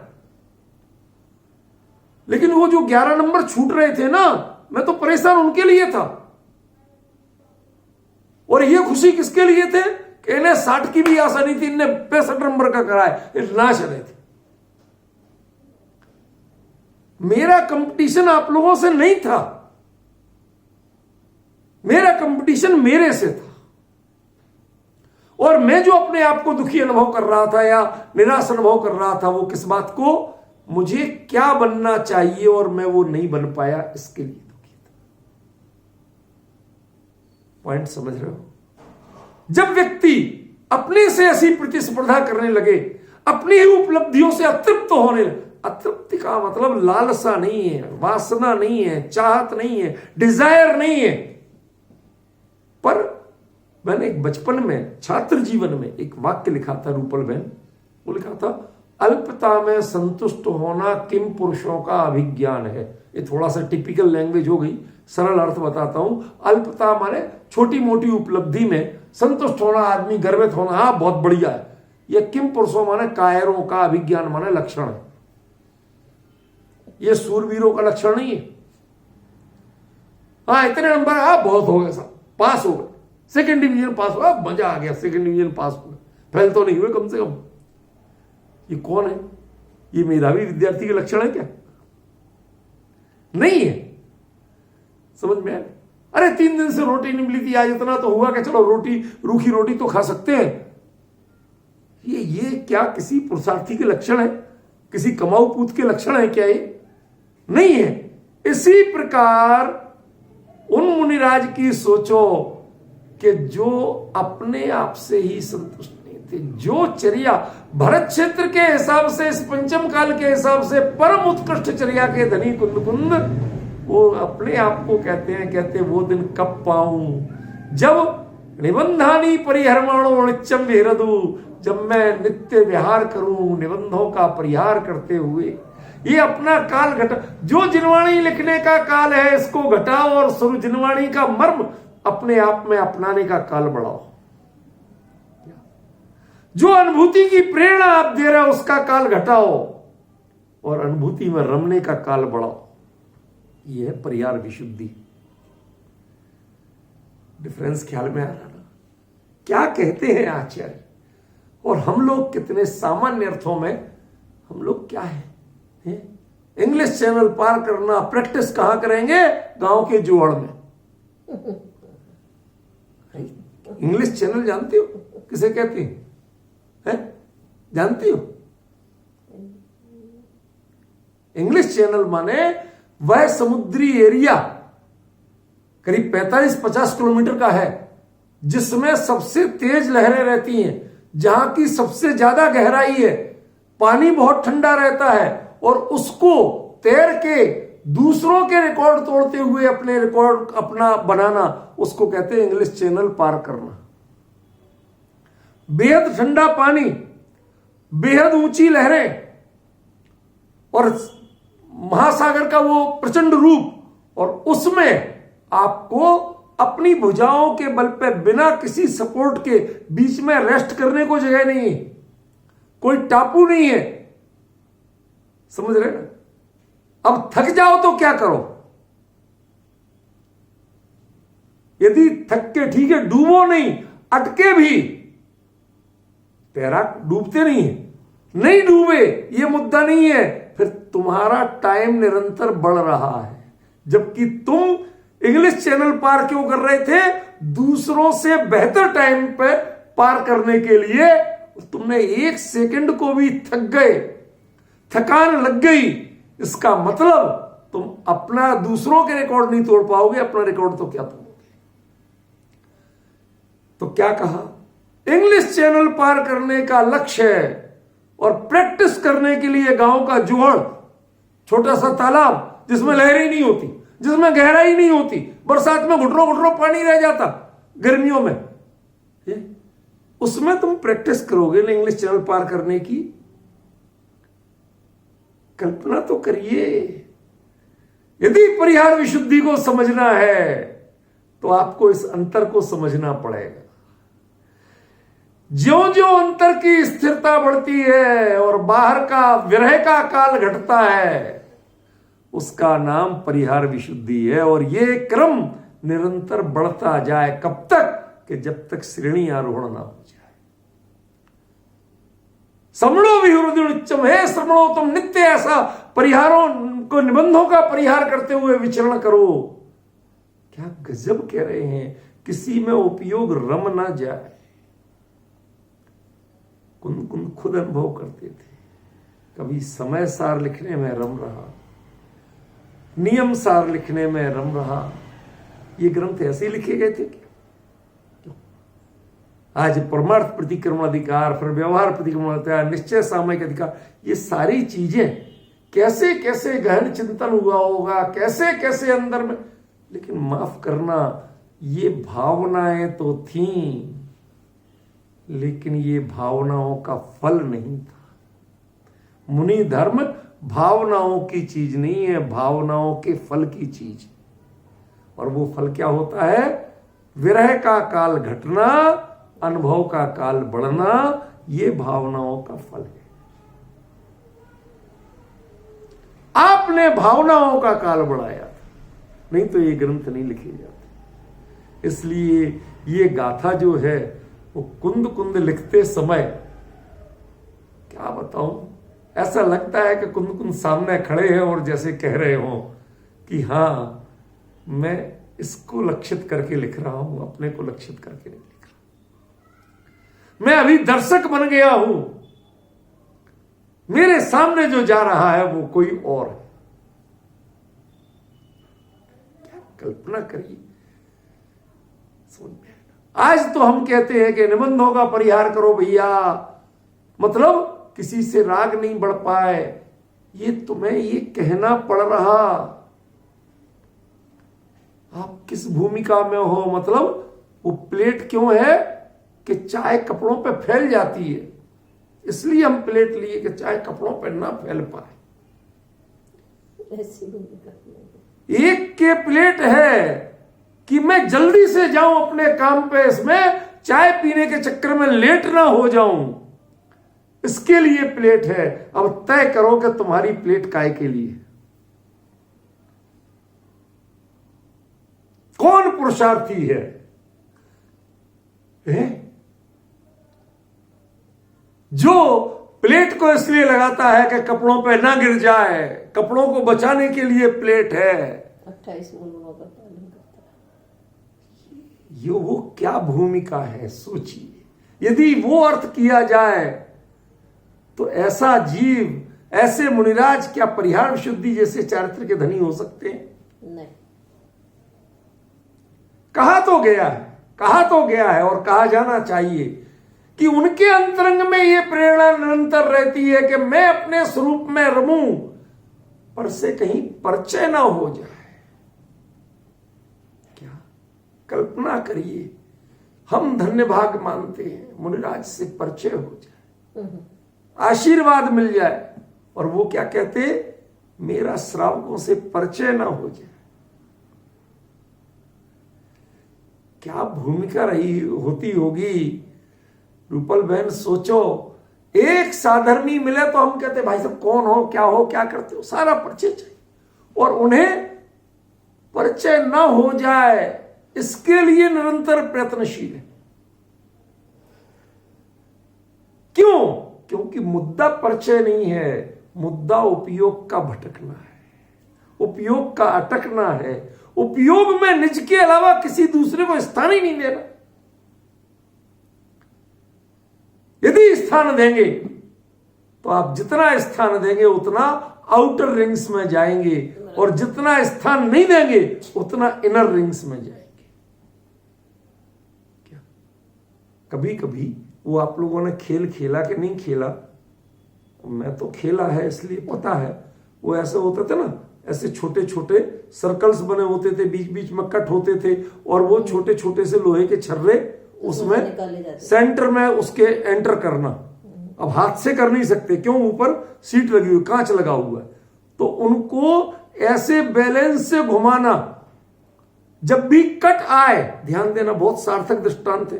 लेकिन वो जो 11 नंबर छूट रहे थे ना, मैं तो परेशान उनके लिए था। और ये खुशी किसके लिए थे कि इन्हें 60 की भी आशा नहीं थी, इन्हें 65 नंबर का कराए, नाश रहे थे। मेरा कंपटीशन आप लोगों से नहीं था, मेरा कंपटीशन मेरे से था। और मैं जो अपने आप को दुखी अनुभव कर रहा था या निराश अनुभव कर रहा था, वो किस बात को, मुझे क्या बनना चाहिए और मैं वो नहीं बन पाया, इसके लिए दुखी था। पॉइंट समझ रहे हो? जब व्यक्ति अपने से ऐसी प्रतिस्पर्धा करने लगे, अपनी ही उपलब्धियों से अतृप्त होने लगे, अतृप्ति का मतलब लालसा नहीं है, वासना नहीं है, चाहत नहीं है, डिजायर नहीं है। पर मैंने एक बचपन में छात्र जीवन में एक वाक्य लिखा था, रूपल बहन, वो लिखा था, अल्पता में संतुष्ट होना किम पुरुषों का अभिज्ञान है। ये थोड़ा सा टिपिकल लैंग्वेज हो गई, सरल अर्थ बताता हूं। अल्पता माने छोटी मोटी उपलब्धि में संतुष्ट होना, आदमी गर्वित होना, हाँ बहुत बढ़िया है। ये किम पुरुषों माने कायरों का, अभिज्ञान माने लक्षण है। ये सूरवीरों का लक्षण नहीं है। हाँ इतने नंबर, हाँ बहुत हो गए, साहब पास हो गए, सेकेंड डिवीजन पास हुआ, मजा आ गया, सेकेंड डिवीजन पास हुआ, फेल तो नहीं हुए कम से कम। ये कौन है? ये मेधावी विद्यार्थी के लक्षण है क्या? नहीं है। समझ में आया? अरे 3 दिन से रोटी नहीं मिली थी, आज इतना तो हुआ कि चलो रोटी, रूखी रोटी तो खा सकते हैं। ये क्या किसी पुरुषार्थी के लक्षण है? किसी कमाऊ पूत के लक्षण है क्या? ये नहीं है। इसी प्रकार उन मुनिराज की सोचो कि जो अपने आप से ही संतुष्ट नहीं थे, जो चर्या भरत क्षेत्र के हिसाब से, इस पंचम काल के हिसाब से परम उत्कृष्ट चर्या के धनी कुंद, वो अपने आप को कहते वो दिन कब पाऊं जब निबंधानी परिहरमाणो नित्यम विहरदु, जब मैं नित्य विहार करूं निबंधों का परिहार करते हुए। ये अपना काल घटा, जो जिनवाणी लिखने का काल है इसको घटाओ और सुर जिनवाणी का मर्म अपने आप में अपनाने का काल बढ़ाओ। जो अनुभूति की प्रेरणा आप दे रहे हो उसका काल घटाओ और अनुभूति में रमने का काल बढ़ाओ। यह है परिहार विशुद्धि। डिफरेंस ख्याल में आ रहा ना? क्या कहते हैं आचार्य, और हम लोग कितने सामान्य अर्थों में हम लोग क्या है? इंग्लिश चैनल पार करना प्रैक्टिस कहां करेंगे? गांव के जुआड़ में। इंग्लिश चैनल जानती हो किसे कहती है? जानती हो? इंग्लिश चैनल माने वह समुद्री एरिया करीब 45-50 किलोमीटर का है जिसमें सबसे तेज लहरें रहती हैं, जहां की सबसे ज्यादा गहराई है, पानी बहुत ठंडा रहता है, और उसको तैर के दूसरों के रिकॉर्ड तोड़ते हुए अपने रिकॉर्ड अपना बनाना, उसको कहते हैं इंग्लिश चैनल पार करना। बेहद ठंडा पानी, बेहद ऊंची लहरें और महासागर का वो प्रचंड रूप, और उसमें आपको अपनी भुजाओं के बल पे बिना किसी सपोर्ट के बीच में रेस्ट करने को जगह नहीं है, कोई टापू नहीं है। समझ रहे ना? अब थक जाओ तो क्या करो? यदि थक के ठीक है, डूबो नहीं, अटके भी। तैराक डूबते नहीं है, नहीं डूबे ये मुद्दा नहीं है, फिर तुम्हारा टाइम निरंतर बढ़ रहा है। जबकि तुम इंग्लिश चैनल पार क्यों कर रहे थे? दूसरों से बेहतर टाइम पे पार करने के लिए। तुमने 1 सेकंड को भी थक गए, थकान लग गई, इसका मतलब तुम अपना दूसरों के रिकॉर्ड नहीं तोड़ पाओगे, अपना रिकॉर्ड तो क्या तोड़ोगे? तो क्या कहा? इंग्लिश चैनल पार करने का लक्ष्य है और प्रैक्टिस करने के लिए गांव का जुहड़, छोटा सा तालाब जिसमें लहरें नहीं होती, जिसमें गहराई नहीं होती, बरसात में घुटनों घुटनों पानी रह जाता, गर्मियों में, उसमें तुम प्रैक्टिस करोगे ना इंग्लिश चैनल पार करने की। कल्पना तो करिए। यदि परिहार विशुद्धि को समझना है तो आपको इस अंतर को समझना पड़ेगा। ज्यों ज्यों अंतर की स्थिरता बढ़ती है और बाहर का विरह का काल घटता है, उसका नाम परिहार विशुद्धि है। और ये क्रम निरंतर बढ़ता जाए, कब तक? कि जब तक श्रेणी आरोहण ना हो जाए। श्रमणो विहृदुनित्यम है, श्रमणो तुम नित्य ऐसा परिहारों उनको निबंधों का परिहार करते हुए विचरण करो। क्या गजब कह रहे हैं, किसी में उपयोग रम ना जाए। कुंद कुंद खुद अनुभव करते थे, कभी समय सार लिखने में रम रहा, नियम सार लिखने में रम रहा। ये ग्रंथ ऐसे ही लिखे गए थे क्या? आज परमार्थ प्रतिक्रमण अधिकार, फिर व्यवहार प्रतिक्रमण अधिकार, निश्चय सामयिक अधिकार, ये सारी चीजें कैसे कैसे गहन चिंतन हुआ होगा, कैसे कैसे अंदर में। लेकिन माफ करना, ये भावनाएं तो थीं, लेकिन ये भावनाओं का फल नहीं था। मुनि धर्म भावनाओं की चीज नहीं है, भावनाओं के फल की चीज। और वो फल क्या होता है? विरह का काल घटना, अनुभव का काल बढ़ना, ये भावनाओं का फल है। आपने भावनाओं का काल बढ़ाया था, नहीं तो ये ग्रंथ नहीं लिखे जाते। इसलिए ये गाथा जो है वो कुंद कुंद लिखते समय, क्या बताऊं, ऐसा लगता है कि कुंद कुंद सामने खड़े हैं और जैसे कह रहे हो कि हाँ मैं इसको लक्षित करके लिख रहा हूं, अपने को लक्षित करके नहीं लिख रहा। मैं अभी दर्शक बन गया हूं, मेरे सामने जो जा रहा है वो कोई और है। क्या कल्पना करिए, समझ में। आज तो हम कहते हैं कि निबंधों का परिहार करो भैया, मतलब किसी से राग नहीं बढ़ पाए, ये तुम्हें ये कहना पड़ रहा। आप किस भूमिका में हो, मतलब वो प्लेट क्यों है कि चाय कपड़ों पे फैल जाती है, इसलिए हम प्लेट लिए कि चाय कपड़ों पे ना फैल पाए। ऐसी भूमिका एक के प्लेट है कि मैं जल्दी से जाऊं अपने काम पे, इसमें चाय पीने के चक्कर में लेट ना हो जाऊं, इसके लिए प्लेट है। अब तय करो कि तुम्हारी प्लेट काय के लिए, कौन पुरुषार्थी है? जो प्लेट को इसलिए लगाता है कि कपड़ों पे ना गिर जाए, कपड़ों को बचाने के लिए प्लेट है। 28 मूलों का पालन करता है। ये वो क्या भूमिका है, सोचिए। यदि वो अर्थ किया जाए तो ऐसा जीव, ऐसे मुनिराज क्या परिहार विशुद्धि जैसे चारित्र के धनी हो सकते हैं? नहीं। कहा तो गया है, कहा तो गया है और कहा जाना चाहिए कि उनके अंतरंग में ये प्रेरणा निरंतर रहती है कि मैं अपने स्वरूप में रमूं, पर से कहीं परिचय ना हो जाए। क्या कल्पना करिए, हम धन्य भाग मानते हैं मुनिराज से परिचय हो जाए, आशीर्वाद मिल जाए, और वो क्या कहते, मेरा श्रावकों से परिचय ना हो जाए। क्या भूमिका रही होती होगी रूपल बहन, सोचो। एक साधर्मी मिले तो हम कहते भाई साहब कौन हो, क्या करते हो, सारा परिचय चाहिए, और उन्हें परिचय ना हो जाए इसके लिए निरंतर प्रयत्नशील है। क्यों? क्योंकि मुद्दा परिचय नहीं है, मुद्दा उपयोग का भटकना है, उपयोग का अटकना है, उपयोग में निज के अलावा किसी दूसरे को स्थान ही नहीं देना। यदि स्थान देंगे तो आप जितना स्थान देंगे उतना आउटर रिंग्स में जाएंगे, और जितना स्थान नहीं देंगे उतना इनर रिंग्स में जाएंगे। क्या कभी कभी वो आप लोगों ने खेल खेला कि नहीं खेला, मैं तो खेला है इसलिए पता है। वो ऐसे होता था ना, ऐसे छोटे छोटे सर्कल्स बने होते थे, बीच बीच में कट होते थे, और वो छोटे छोटे से लोहे के छर्रे उसमें सेंटर में उसके एंटर करना। अब हाथ से कर नहीं सकते, क्यों? ऊपर सीट लगी हुई, कांच लगा हुआ है, तो उनको ऐसे बैलेंस से घुमाना। जब भी कट आए, ध्यान देना, बहुत सार्थक दृष्टांत है,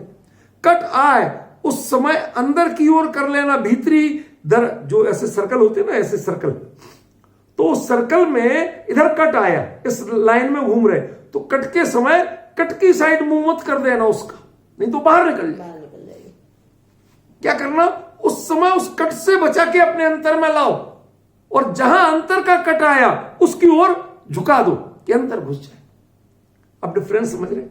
कट आए उस समय अंदर की ओर कर लेना, भीतरी दर जो ऐसे सर्कल होते हैं ना, ऐसे सर्कल, तो उस सर्कल में इधर कट आया, इस लाइन में घूम रहे, तो कट के समय कट की साइड मुंह मत कर देना उसका, नहीं तो बाहर निकल जाएगी। क्या करना? उस समय उस कट से बचा के अपने अंतर में लाओ, और जहां अंतर का कट आया उसकी ओर झुका दो कि अंतर घुस जाए। अब डिफरेंस समझ रहे?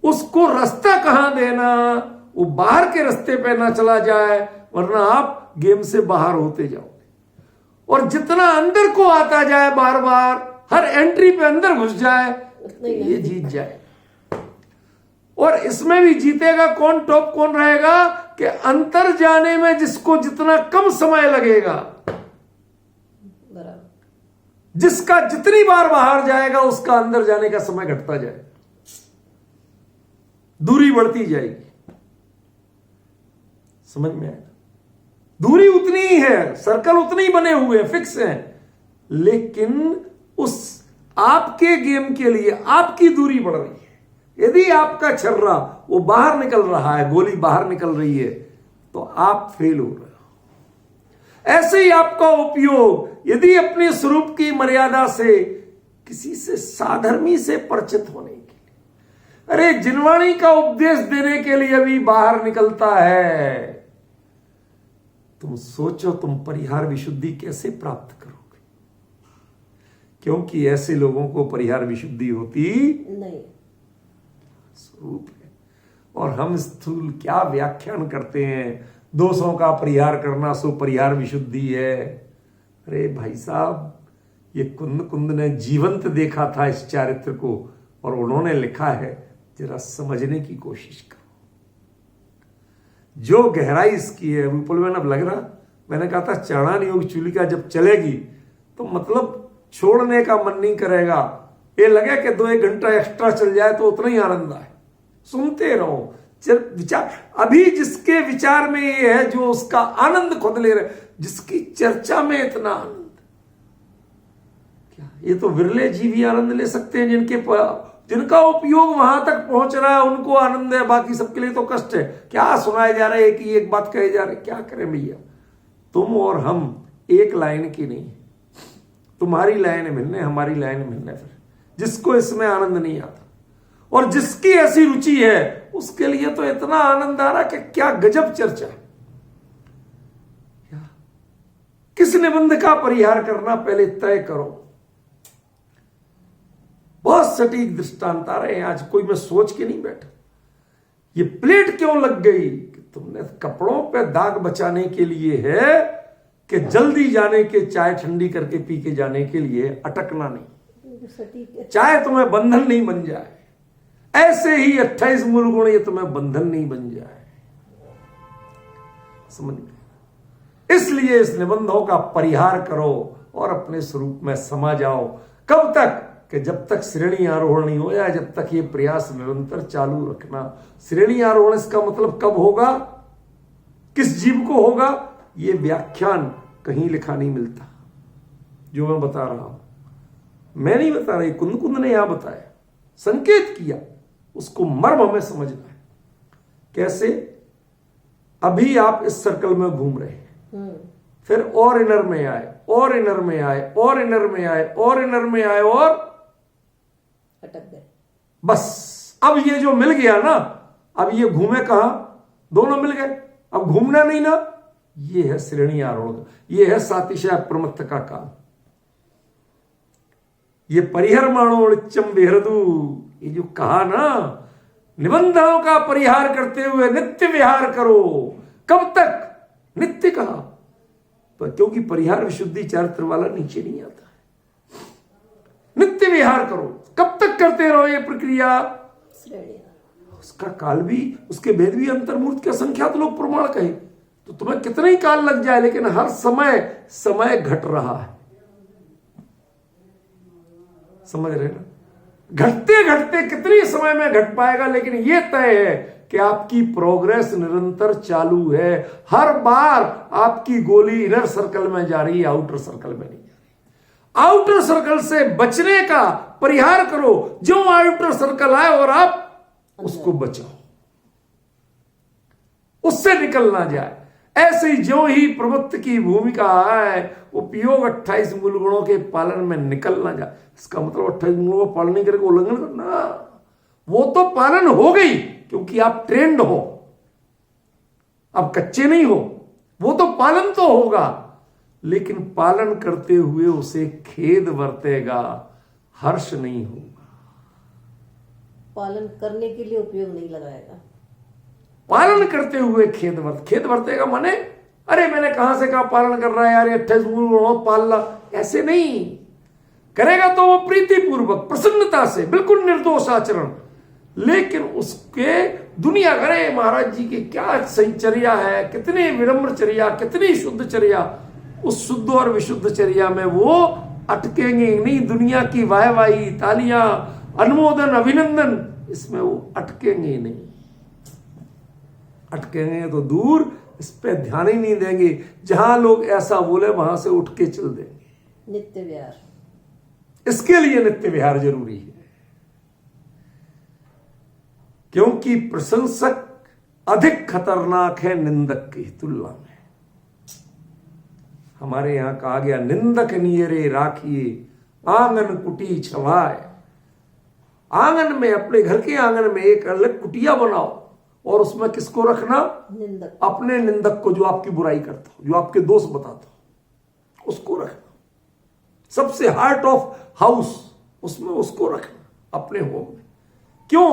उसको रास्ता कहां देना, वो बाहर के रास्ते पे ना चला जाए, वरना आप गेम से बाहर होते जाओगे। और जितना अंदर को आता जाए, बार बार हर एंट्री पे अंदर घुस जाए, तो ये जीत जाए। और इसमें भी जीतेगा कौन, टॉप कौन रहेगा कि अंतर जाने में जिसको जितना कम समय लगेगा, जिसका जितनी बार बाहर जाएगा उसका अंदर जाने का समय घटता जाए, दूरी बढ़ती जाएगी। समझ में आएगा? दूरी उतनी ही है, सर्कल उतने ही बने हुए हैं, फिक्स हैं, लेकिन उस आपके गेम के लिए आपकी दूरी बढ़ रही है। यदि आपका छर्रा वो बाहर निकल रहा है, गोली बाहर निकल रही है, तो आप फेल हो रहे हो। ऐसे ही आपका उपयोग यदि अपने स्वरूप की मर्यादा से किसी से साधर्मी से परिचित होने के लिए, अरे जिनवाणी का उपदेश देने के लिए भी बाहर निकलता है, तुम सोचो तुम परिहार विशुद्धि कैसे प्राप्त करोगे? क्योंकि ऐसे लोगों को परिहार विशुद्धि होती नहीं। स्वरूप है। और हम स्थूल क्या व्याख्यान करते हैं, दोषों का परिहार करना सो परिहार विशुद्धि है। अरे भाई साहब, ये कुंद ने जीवंत देखा था इस चारित्र को, और उन्होंने लिखा है, जरा समझने की कोशिश करो। जो गहराई इसकी है, विपुल में अब लग रहा, मैंने कहा था चाणान योग चूलिका जब चलेगी तो मतलब छोड़ने का मन नहीं करेगा। ये लगे कि 2-1 घंटा एक्स्ट्रा चल जाए तो उतना ही आनंद आए, सुनते रहो। विचार अभी जिसके विचार में ये है, जो उसका आनंद खुद ले रहे, जिसकी चर्चा में इतना आनंद, क्या ये तो विरले जीव ही आनंद ले सकते हैं, जिनका उपयोग वहां तक पहुंच रहा है उनको आनंद है, बाकी सबके लिए तो कष्ट है। क्या सुनाए जा रहे हैं कि एक बात कहे जा रहे, क्या करें भैया? तुम और हम एक लाइन की नहीं, तुम्हारी लाइन मिलने, हमारी लाइन मिलने। फिर जिसको इसमें आनंद नहीं आता और जिसकी ऐसी रुचि है, उसके लिए तो इतना आनंद आ रहा कि क्या गजब चर्चा। किस निबंध का परिहार करना पहले तय करो। बहुत सटीक दृष्टांत आ रहे हैं आज, कोई मैं सोच के नहीं बैठा। ये प्लेट क्यों लग गई कि तुमने कपड़ों पे दाग बचाने के लिए है कि जल्दी जाने के, चाय ठंडी करके पी के जाने के लिए, अटकना नहीं। चाहे तुम्हें बंधन नहीं बन जाए, ऐसे ही 28 मूल गुण ये तुम्हें बंधन नहीं बन जाए। समझ में? इसलिए इस निबंधों का परिहार करो और अपने स्वरूप में समा जाओ। कब तक? कि जब तक श्रेणी आरोहण नहीं हो जाए, जब तक ये प्रयास निरंतर चालू रखना। श्रेणी आरोहण इसका मतलब कब होगा, किस जीव को होगा, ये व्याख्यान कहीं लिखा नहीं मिलता जो मैं बता रहा हूं। मैं नहीं बता रहा, कुंद ने यहां बताया, संकेत किया, उसको मर्म हमें समझना है। कैसे? अभी आप इस सर्कल में घूम रहे हैं, फिर और इनर में आए, और इनर में आए, और इनर में आए, और इनर में आए, और अटक गए। बस अब ये जो मिल गया ना, अब ये घूमे कहां, दोनों मिल गए, अब घूमना नहीं ना। ये है श्रेणी आरोहण, ये है सातिशय प्रमत्त का काम। ये परिहर माणो नित्यम विहरदु, ये जो कहा ना, निबंधों का परिहार करते हुए नित्य विहार करो। कब तक नित्य कहा? क्योंकि परिहार विशुद्धि चारित्र वाला नीचे नहीं आता है। नित्य विहार करो। कब तक करते रहो ये प्रक्रिया? उसका काल भी, उसके भेद भी अंतर्मूर्त के असंख्यात लोग प्रमाण कहे, तो तुम्हें कितना ही काल लग जाए, लेकिन हर समय घट रहा है। समझ रहे ना? घटते घटते कितने समय में घट पाएगा, लेकिन यह तय है कि आपकी प्रोग्रेस निरंतर चालू है। हर बार आपकी गोली इनर सर्कल में जा रही है, आउटर सर्कल में नहीं जा रही। आउटर सर्कल से बचने का परिहार करो। जो आउटर सर्कल आए और आप उसको बचाओ, उससे निकल ना जाए। ऐसे ही जो ही प्रवृत्ति की भूमिका है, उपयोग 28 मूल गुणों के पालन में निकल ना जाए। इसका मतलब 28 मूलों को पालन नहीं करके उल्लंघन करना, वो तो पालन हो गई क्योंकि आप ट्रेंड हो, आप कच्चे नहीं हो, वो तो पालन तो होगा। लेकिन पालन करते हुए उसे खेद बरतेगा, हर्ष नहीं होगा। पालन करने के लिए उपयोग नहीं लगाएगा। पालन करते हुए खेद बरतेगा माने अरे मैंने कहां से कहा पालन कर रहा है यार, 28 पाल ला, ऐसे नहीं करेगा तो वो प्रीतिपूर्वक प्रसन्नता से, बिल्कुल निर्दोष आचरण। लेकिन उसके दुनिया करे महाराज जी की क्या सहीचर्या है, कितनी विनम्र चर्या, कितनी शुद्ध चर्या, उस शुद्ध और विशुद्ध चर्या में वो अटकेंगे नहीं। दुनिया की वाहवाही, तालियां, अनुमोदन, अभिनंदन, इसमें वो अटकेंगे नहीं। अटकेंगे तो दूर, इस पे ध्यान ही नहीं देंगे। जहां लोग ऐसा बोले वहां से उठ के चल देंगे। नित्य विहार, इसके लिए नित्य विहार जरूरी है, क्योंकि प्रशंसक अधिक खतरनाक है निंदक की तुलना में। हमारे यहां कहा गया निंदक नियरे राखिए आंगन कुटी छवाए। आंगन में, अपने घर के आंगन में एक अलग कुटिया बनाओ और उसमें किसको रखना? निंदक। अपने निंदक को, जो आपकी बुराई करता हो, जो आपके दोष बताता हो, उसको रखना। सबसे हार्ट ऑफ हाउस उसमें उसको रखना अपने होम में। क्यों?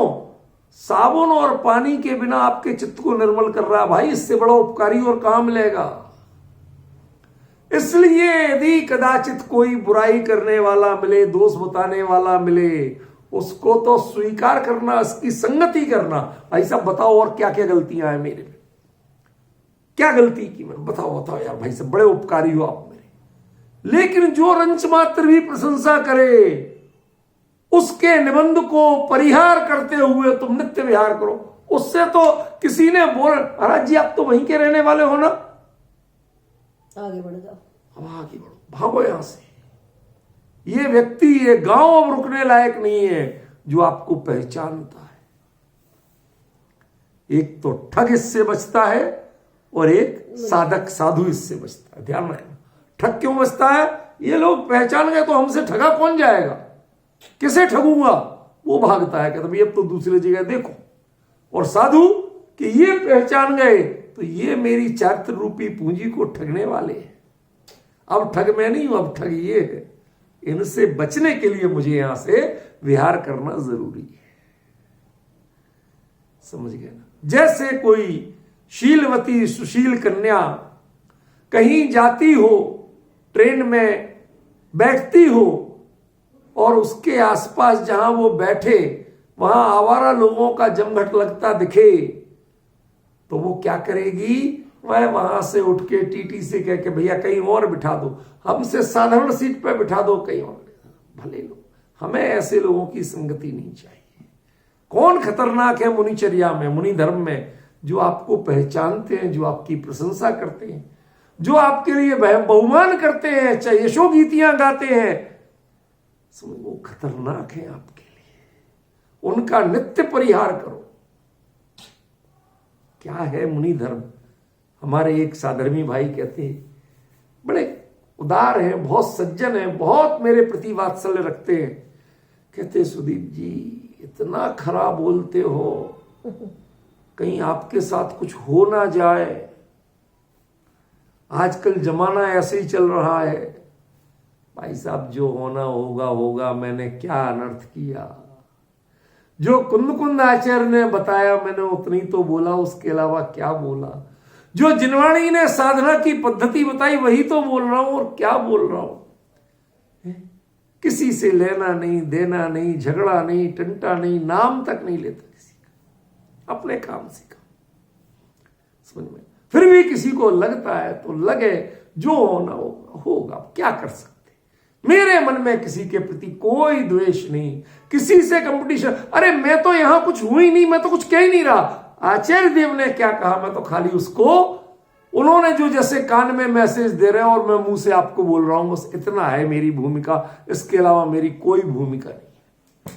साबुन और पानी के बिना आपके चित्त को निर्मल कर रहा है भाई, इससे बड़ा उपकारी और काम लेगा। इसलिए यदि कदाचित कोई बुराई करने वाला मिले, दोष बताने वाला मिले, उसको तो स्वीकार करना, इसकी संगति करना। भाई साहब बताओ और क्या क्या गलतियां हैं मेरे में, क्या गलती की मैं, बताओ यार भाई साहब, बड़े उपकारी हो आप मेरे। लेकिन जो रंच मात्र भी प्रशंसा करे, उसके निबंध को परिहार करते हुए तुम नित्य विहार करो। उससे तो किसी ने बोल, महाराज जी आप तो वहीं के रहने वाले हो ना, आगे बढ़ जाओ, अब आगे बढ़ो, भागो यहां से। ये व्यक्ति, ये गांव अब रुकने लायक नहीं है जो आपको पहचानता है। एक तो ठग इससे बचता है और एक साधक साधु इससे बचता है। ध्यान रखना, ठग क्यों बचता है? ये लोग पहचान गए तो हमसे ठगा कौन जाएगा, किसे ठगूंगा, वो भागता है, कहता भाई अब तो दूसरी जगह देखो। और साधु कि ये पहचान गए तो ये मेरी चारित्र रूपी पूंजी को ठगने वाले हैं, अब ठग मैं नहीं हूं, अब ठग ये है। इनसे बचने के लिए मुझे यहां से विहार करना जरूरी है। समझ गए ना? जैसे कोई शीलवती सुशील कन्या कहीं जाती हो, ट्रेन में बैठती हो और उसके आसपास जहां वो बैठे वहां आवारा लोगों का जमघट लगता दिखे, तो वो क्या करेगी? वह वहां से उठ के टीटी से कह के भैया कहीं और बिठा दो, हमसे साधारण सीट पर बिठा दो, कहीं और भले लो। हमें ऐसे लोगों की संगति नहीं चाहिए। कौन खतरनाक है मुनिचर्या में, मुनि धर्म में? जो आपको पहचानते हैं, जो आपकी प्रशंसा करते हैं, जो आपके लिए बहुमान करते हैं, चाहे यशोगीतियां गाते हैं, वो खतरनाक है आपके लिए। उनका नित्य परिहार करो। क्या है मुनि धर्म? हमारे एक साधर्मी भाई कहते हैं, बड़े उदार हैं, बहुत सज्जन हैं, बहुत मेरे प्रति वात्सल्य रखते हैं। कहते सुदीप जी इतना खराब बोलते हो, कहीं आपके साथ कुछ हो ना जाए, आजकल जमाना ऐसे ही चल रहा है। भाई साहब जो होना होगा होगा, मैंने क्या अनर्थ किया? जो कुंद आचार्य ने बताया मैंने उतनी तो बोला, उसके अलावा क्या बोला? जो जिनवाणी ने साधना की पद्धति बताई वही तो बोल रहा हूं, और क्या बोल रहा हूं? किसी से लेना नहीं, देना नहीं, झगड़ा नहीं, टंटा नहीं, नाम तक नहीं लेता किसी का, अपने काम से काम। समझ में? फिर भी किसी को लगता है तो लगे, जो होना होगा होगा, क्या कर सकते। मेरे मन में किसी के प्रति कोई द्वेष नहीं, किसी से कंपटीशन। अरे मैं तो यहां कुछ हुई ही नहीं, मैं तो कुछ कह ही नहीं रहा। आचार्य देव ने क्या कहा, मैं तो खाली उसको, उन्होंने जो जैसे कान में मैसेज दे रहे हैं और मैं मुंह से आपको बोल रहा हूं, बस इतना है मेरी भूमिका। इसके अलावा मेरी कोई भूमिका नहीं।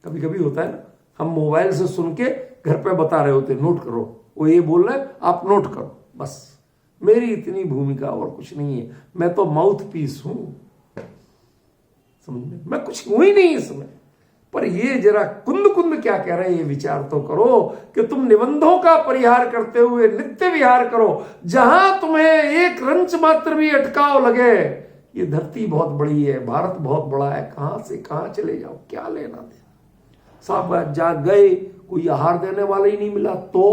कभी कभी होता है ना, हम मोबाइल से सुन के घर पे बता रहे होते, नोट करो, वो ये बोल रहे आप नोट करो, बस मेरी इतनी भूमिका और कुछ नहीं है। मैं तो माउथ पीस हूं, समझ में? मैं कुछ हूं ही नहीं इसमें। पर ये जरा कुंद कुंद क्या कह रहे हैं, ये विचार तो करो कि तुम निबंधों का परिहार करते हुए नित्य विहार करो। जहां तुम्हें एक रंच मात्र भी अटकाव लगे, ये धरती बहुत बड़ी है, भारत बहुत बड़ा है, कहां से कहां चले जाओ, क्या लेना देना। साहब जा गए, कोई आहार देने वाला ही नहीं मिला तो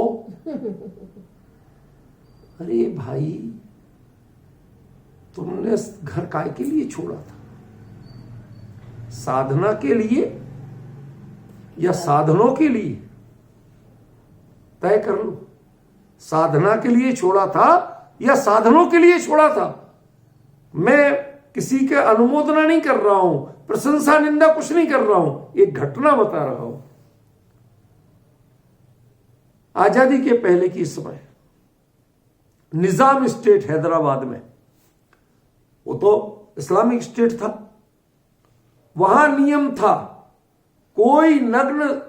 अरे भाई, तुमने घर काय के लिए छोड़ा था? साधना के लिए या साधनों के लिए? तय कर लो, साधना के लिए छोड़ा था या साधनों के लिए छोड़ा था। मैं किसी के अनुमोदना नहीं कर रहा हूं, प्रशंसा निंदा कुछ नहीं कर रहा हूं, एक घटना बता रहा हूं। आजादी के पहले की समय निजाम स्टेट हैदराबाद में, वो तो इस्लामिक स्टेट था, वहां नियम था कोई नग्न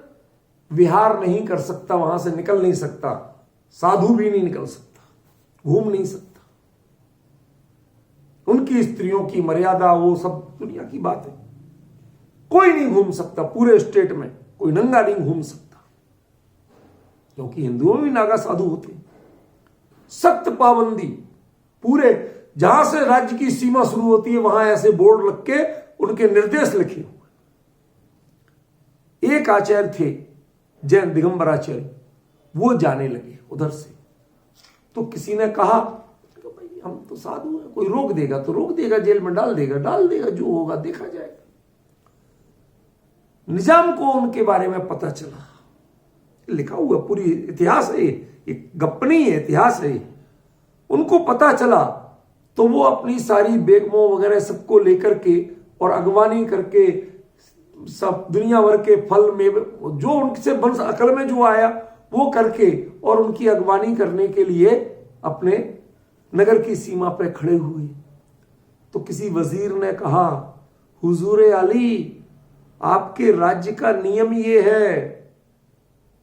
विहार नहीं कर सकता, वहां से निकल नहीं सकता, साधु भी नहीं निकल सकता, घूम नहीं सकता। उनकी स्त्रियों की मर्यादा, वो सब दुनिया की बात है, कोई नहीं घूम सकता पूरे स्टेट में, कोई नंगा नहीं घूम सकता, क्योंकि हिंदुओं में भी नागा साधु होते हैं। सख्त पाबंदी, पूरे जहां से राज्य की सीमा शुरू होती है वहां ऐसे बोर्ड लग के उनके निर्देश लिखे हुए। एक आचार्य थे जैन दिगंबर आचार्य, वो जाने लगे उधर से, तो किसी ने कहा तो भाई हम तो साधु हैं, कोई रोक देगा तो रोक देगा, जेल में डाल देगा, जो होगा देखा जाएगा। निजाम को उनके बारे में पता चला, लिखा हुआ पूरी इतिहास है, एक गप नहीं है, इतिहास है। उनको पता चला तो वो अपनी सारी बेगमों वगैरह सबको लेकर के और अगवानी करके सब दुनिया भर के फल में जो उनसे वंश अकल में जो आया वो करके और उनकी अगवानी करने के लिए अपने नगर की सीमा पे खड़े हुए। तो किसी वजीर ने कहा, हुजूर अली, आपके राज्य का नियम ये है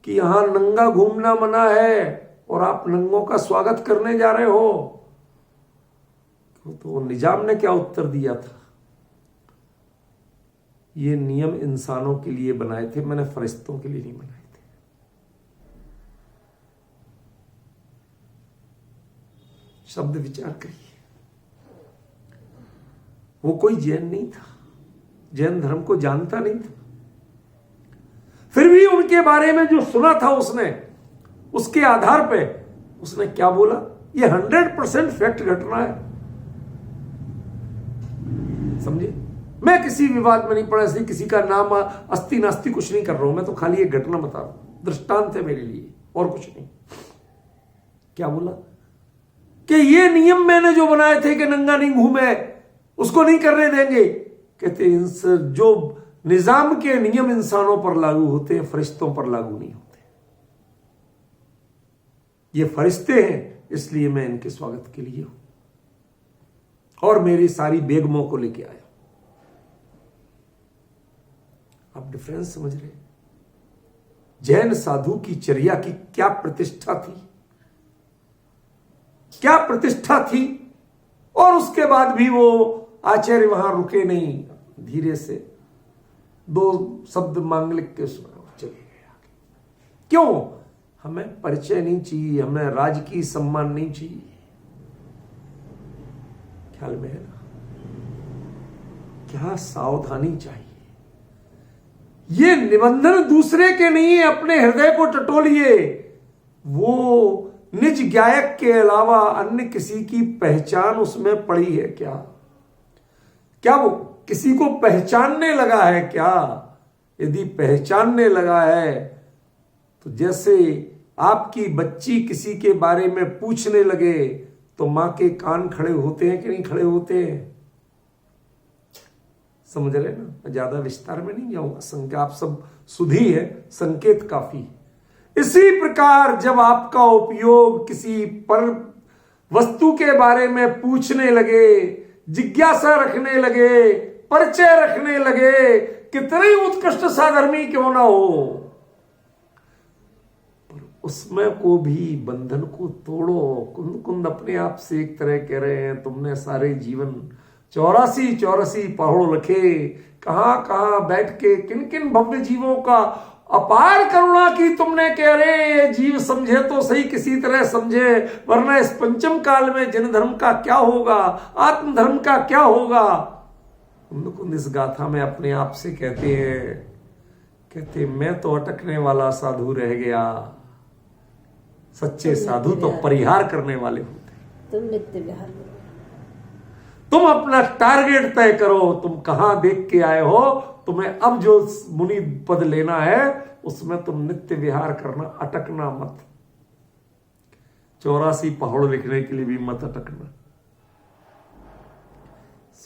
कि यहां नंगा घूमना मना है और आप नंगों का स्वागत करने जा रहे हो। तो निजाम ने क्या उत्तर दिया था, ये नियम इंसानों के लिए बनाए थे, मैंने फरिश्तों के लिए नहीं बनाए थे। शब्द विचार करिए। वो कोई जैन नहीं था, जैन धर्म को जानता नहीं था, फिर भी उनके बारे में जो सुना था उसने, उसके आधार पे उसने क्या बोला, ये 100% फैक्ट घटना है। समझे, मैं किसी विवाद में नहीं पड़ा, इसलिए किसी का नाम अस्ति नास्ति कुछ नहीं कर रहा हूं, मैं तो खाली एक घटना बता रहा हूं, दृष्टांत है मेरे लिए और कुछ नहीं। क्या बोला कि ये नियम मैंने जो बनाए थे कि नंगा नहीं घूमे, उसको नहीं करने देंगे। कहते जो निजाम के नियम इंसानों पर लागू होते हैं, फरिश्तों पर लागू नहीं होते। ये फरिश्ते हैं, इसलिए मैं इनके स्वागत के लिए हूं और मेरी सारी बेगमों को लेके आया। आप डिफरेंस समझ रहे? जैन साधु की चर्या की क्या प्रतिष्ठा थी, क्या प्रतिष्ठा थी, और उसके बाद भी वो आचार्य वहां रुके नहीं, धीरे से 2 शब्द मांगलिक के सुना चले गए आगे। क्यों? हमें परिचय नहीं चाहिए, हमें राजकीय सम्मान नहीं चाहिए। ख्याल में है ना? क्या सावधानी चाहिए। ये निबंधन दूसरे के नहीं है, अपने हृदय को टटोलिए। वो निज गायक के अलावा अन्य किसी की पहचान उसमें पड़ी है क्या? क्या वो किसी को पहचानने लगा है क्या? यदि पहचानने लगा है तो जैसे आपकी बच्ची किसी के बारे में पूछने लगे तो मां के कान खड़े होते हैं कि नहीं खड़े होते हैं? समझ रहे ना? मैं ज्यादा विस्तार में नहीं जाऊंगा, संकेत आप सब सुधी है, संकेत काफी। इसी प्रकार जब आपका उपयोग किसी पर वस्तु के बारे में पूछने लगे, जिज्ञासा रखने लगे, परिचय रखने लगे, कितने ही उत्कृष्ट साधर्मी क्यों ना हो, पर उसमें को भी बंधन को तोड़ो। कुंद कुंद अपने आप से एक तरह कह रहे हैं, तुमने सारे जीवन 84 84 पहाड़ रखे, कहां कहां बैठ के किन किन भव्य जीवों का अपार करुणा की तुमने कि अरे ये जीव समझे तो सही, किसी तरह समझे, वरना इस पंचम काल में जन धर्म का क्या होगा, आत्म धर्म का क्या होगा। कुंद इस गाथा में अपने आप से कहते मैं तो अटकने वाला साधु रह गया, सच्चे साधु तो परिहार करने वाले होते। तुम नित्य विहार करो, तुम अपना टारगेट तय करो, तुम कहां देख के आए हो, तुम्हें अब जो मुनि पद लेना है उसमें तुम नित्य विहार करना, अटकना मत। 84 पहाड़ लिखने के लिए भी मत अटकना।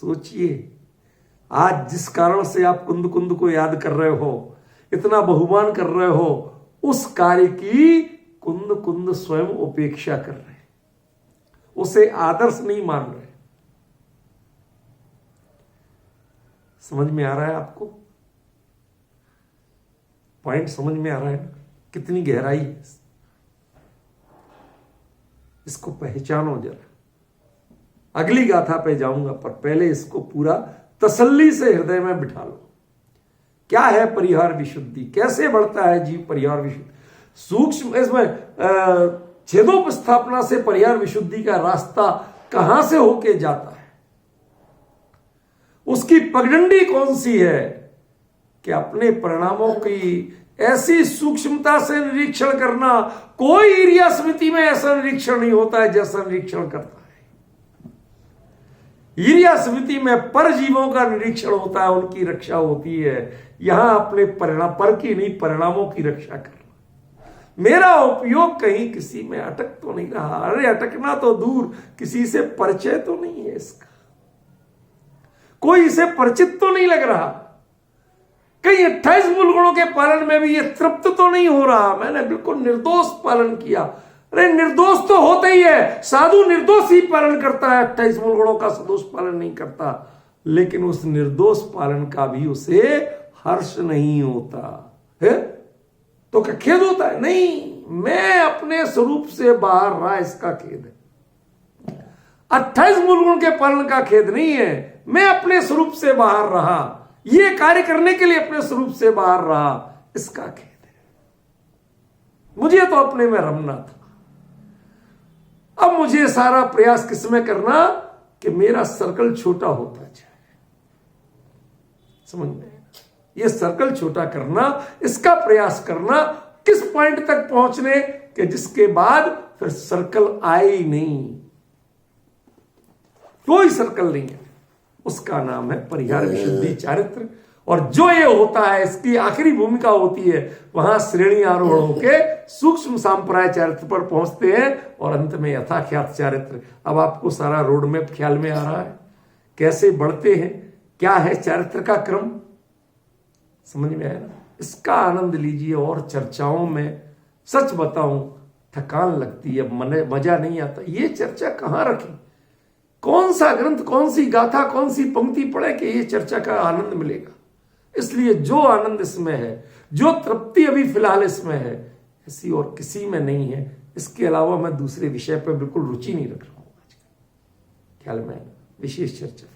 सोचिए, आज जिस कारण से आप कुंद कुंद को याद कर रहे हो, इतना बहुमान कर रहे हो, उस कार्य की कुंद कुंद स्वयं उपेक्षा कर रहे हैं, उसे आदर्श नहीं मान रहे। समझ में आ रहा है आपको? पॉइंट समझ में आ रहा है ना? कितनी गहराई है, इसको पहचानो जरा। अगली गाथा पे जाऊंगा, पर पहले इसको पूरा तसल्ली से हृदय में बिठा लो। क्या है परिहार विशुद्धि, कैसे बढ़ता है जीव परिहार विशुद्धि? सूक्ष्म इसमें छेदोपस्थापना से परिहार विशुद्धि का रास्ता कहां से होके जाता है, उसकी पगडंडी कौन सी है कि अपने परिणामों की ऐसी सूक्ष्मता से निरीक्षण करना। कोई ईर्ष्या समिति में ऐसा निरीक्षण नहीं होता है जैसा निरीक्षण करता है। ईर्ष्या समिति में पर जीवों का निरीक्षण होता है, उनकी रक्षा होती है। यहां अपने परिणाम पर की नहीं, परिणामों की रक्षा करना। मेरा उपयोग कहीं किसी में अटक तो नहीं रहा। अरे अटकना तो दूर, किसी से परिचय तो नहीं है इसका, कोई इसे परिचित तो नहीं लग रहा, कहीं 28 मूल गुणों के पालन में भी ये तृप्त तो नहीं हो रहा। मैंने बिल्कुल निर्दोष पालन किया। अरे निर्दोष तो होता ही है, साधु निर्दोष ही पालन करता है, 28 मूल गुणों का सदोष पालन नहीं करता। लेकिन उस निर्दोष पालन का भी उसे हर्ष नहीं होता है, तो क्या खेद होता है? नहीं, मैं अपने स्वरूप से बाहर रहा, इसका खेद है। 28 मूल गुण के पालन का खेद नहीं है, मैं अपने स्वरूप से बाहर रहा, ये कार्य करने के लिए अपने स्वरूप से बाहर रहा, इसका खेद है। मुझे तो अपने में रमना था। अब मुझे सारा प्रयास किसमें करना कि मेरा सर्कल छोटा होता जाए। समझ में? ये सर्कल छोटा करना, इसका प्रयास करना, किस पॉइंट तक पहुंचने के जिसके बाद फिर सर्कल आए ही नहीं, कोई सर्कल नहीं है, उसका नाम है परिहार विशुद्धि चारित्र। और जो ये होता है, इसकी आखिरी भूमिका होती है, वहां श्रेणी आरोहण होके सूक्ष्म सांप्राय चारित्र पर पहुंचते हैं और अंत में यथाख्यात चारित्र। अब आपको सारा रोड मैप ख्याल में आ रहा है, कैसे बढ़ते हैं, क्या है चारित्र का क्रम, समझ में आया ना? इसका आनंद लीजिए। और चर्चाओं में सच बताऊं थकान लगती है, मजा नहीं आता। ये चर्चा कहां रखें, कौन सा ग्रंथ, कौन सी गाथा, कौन सी पंक्ति पढ़े कि ये चर्चा का आनंद मिलेगा। इसलिए जो आनंद इसमें है, जो तृप्ति अभी फिलहाल इसमें है, ऐसी और किसी में नहीं है। इसके अलावा मैं दूसरे विषय पर बिल्कुल रुचि नहीं रख रहा हूं। ख्याल में विशेष चर्चा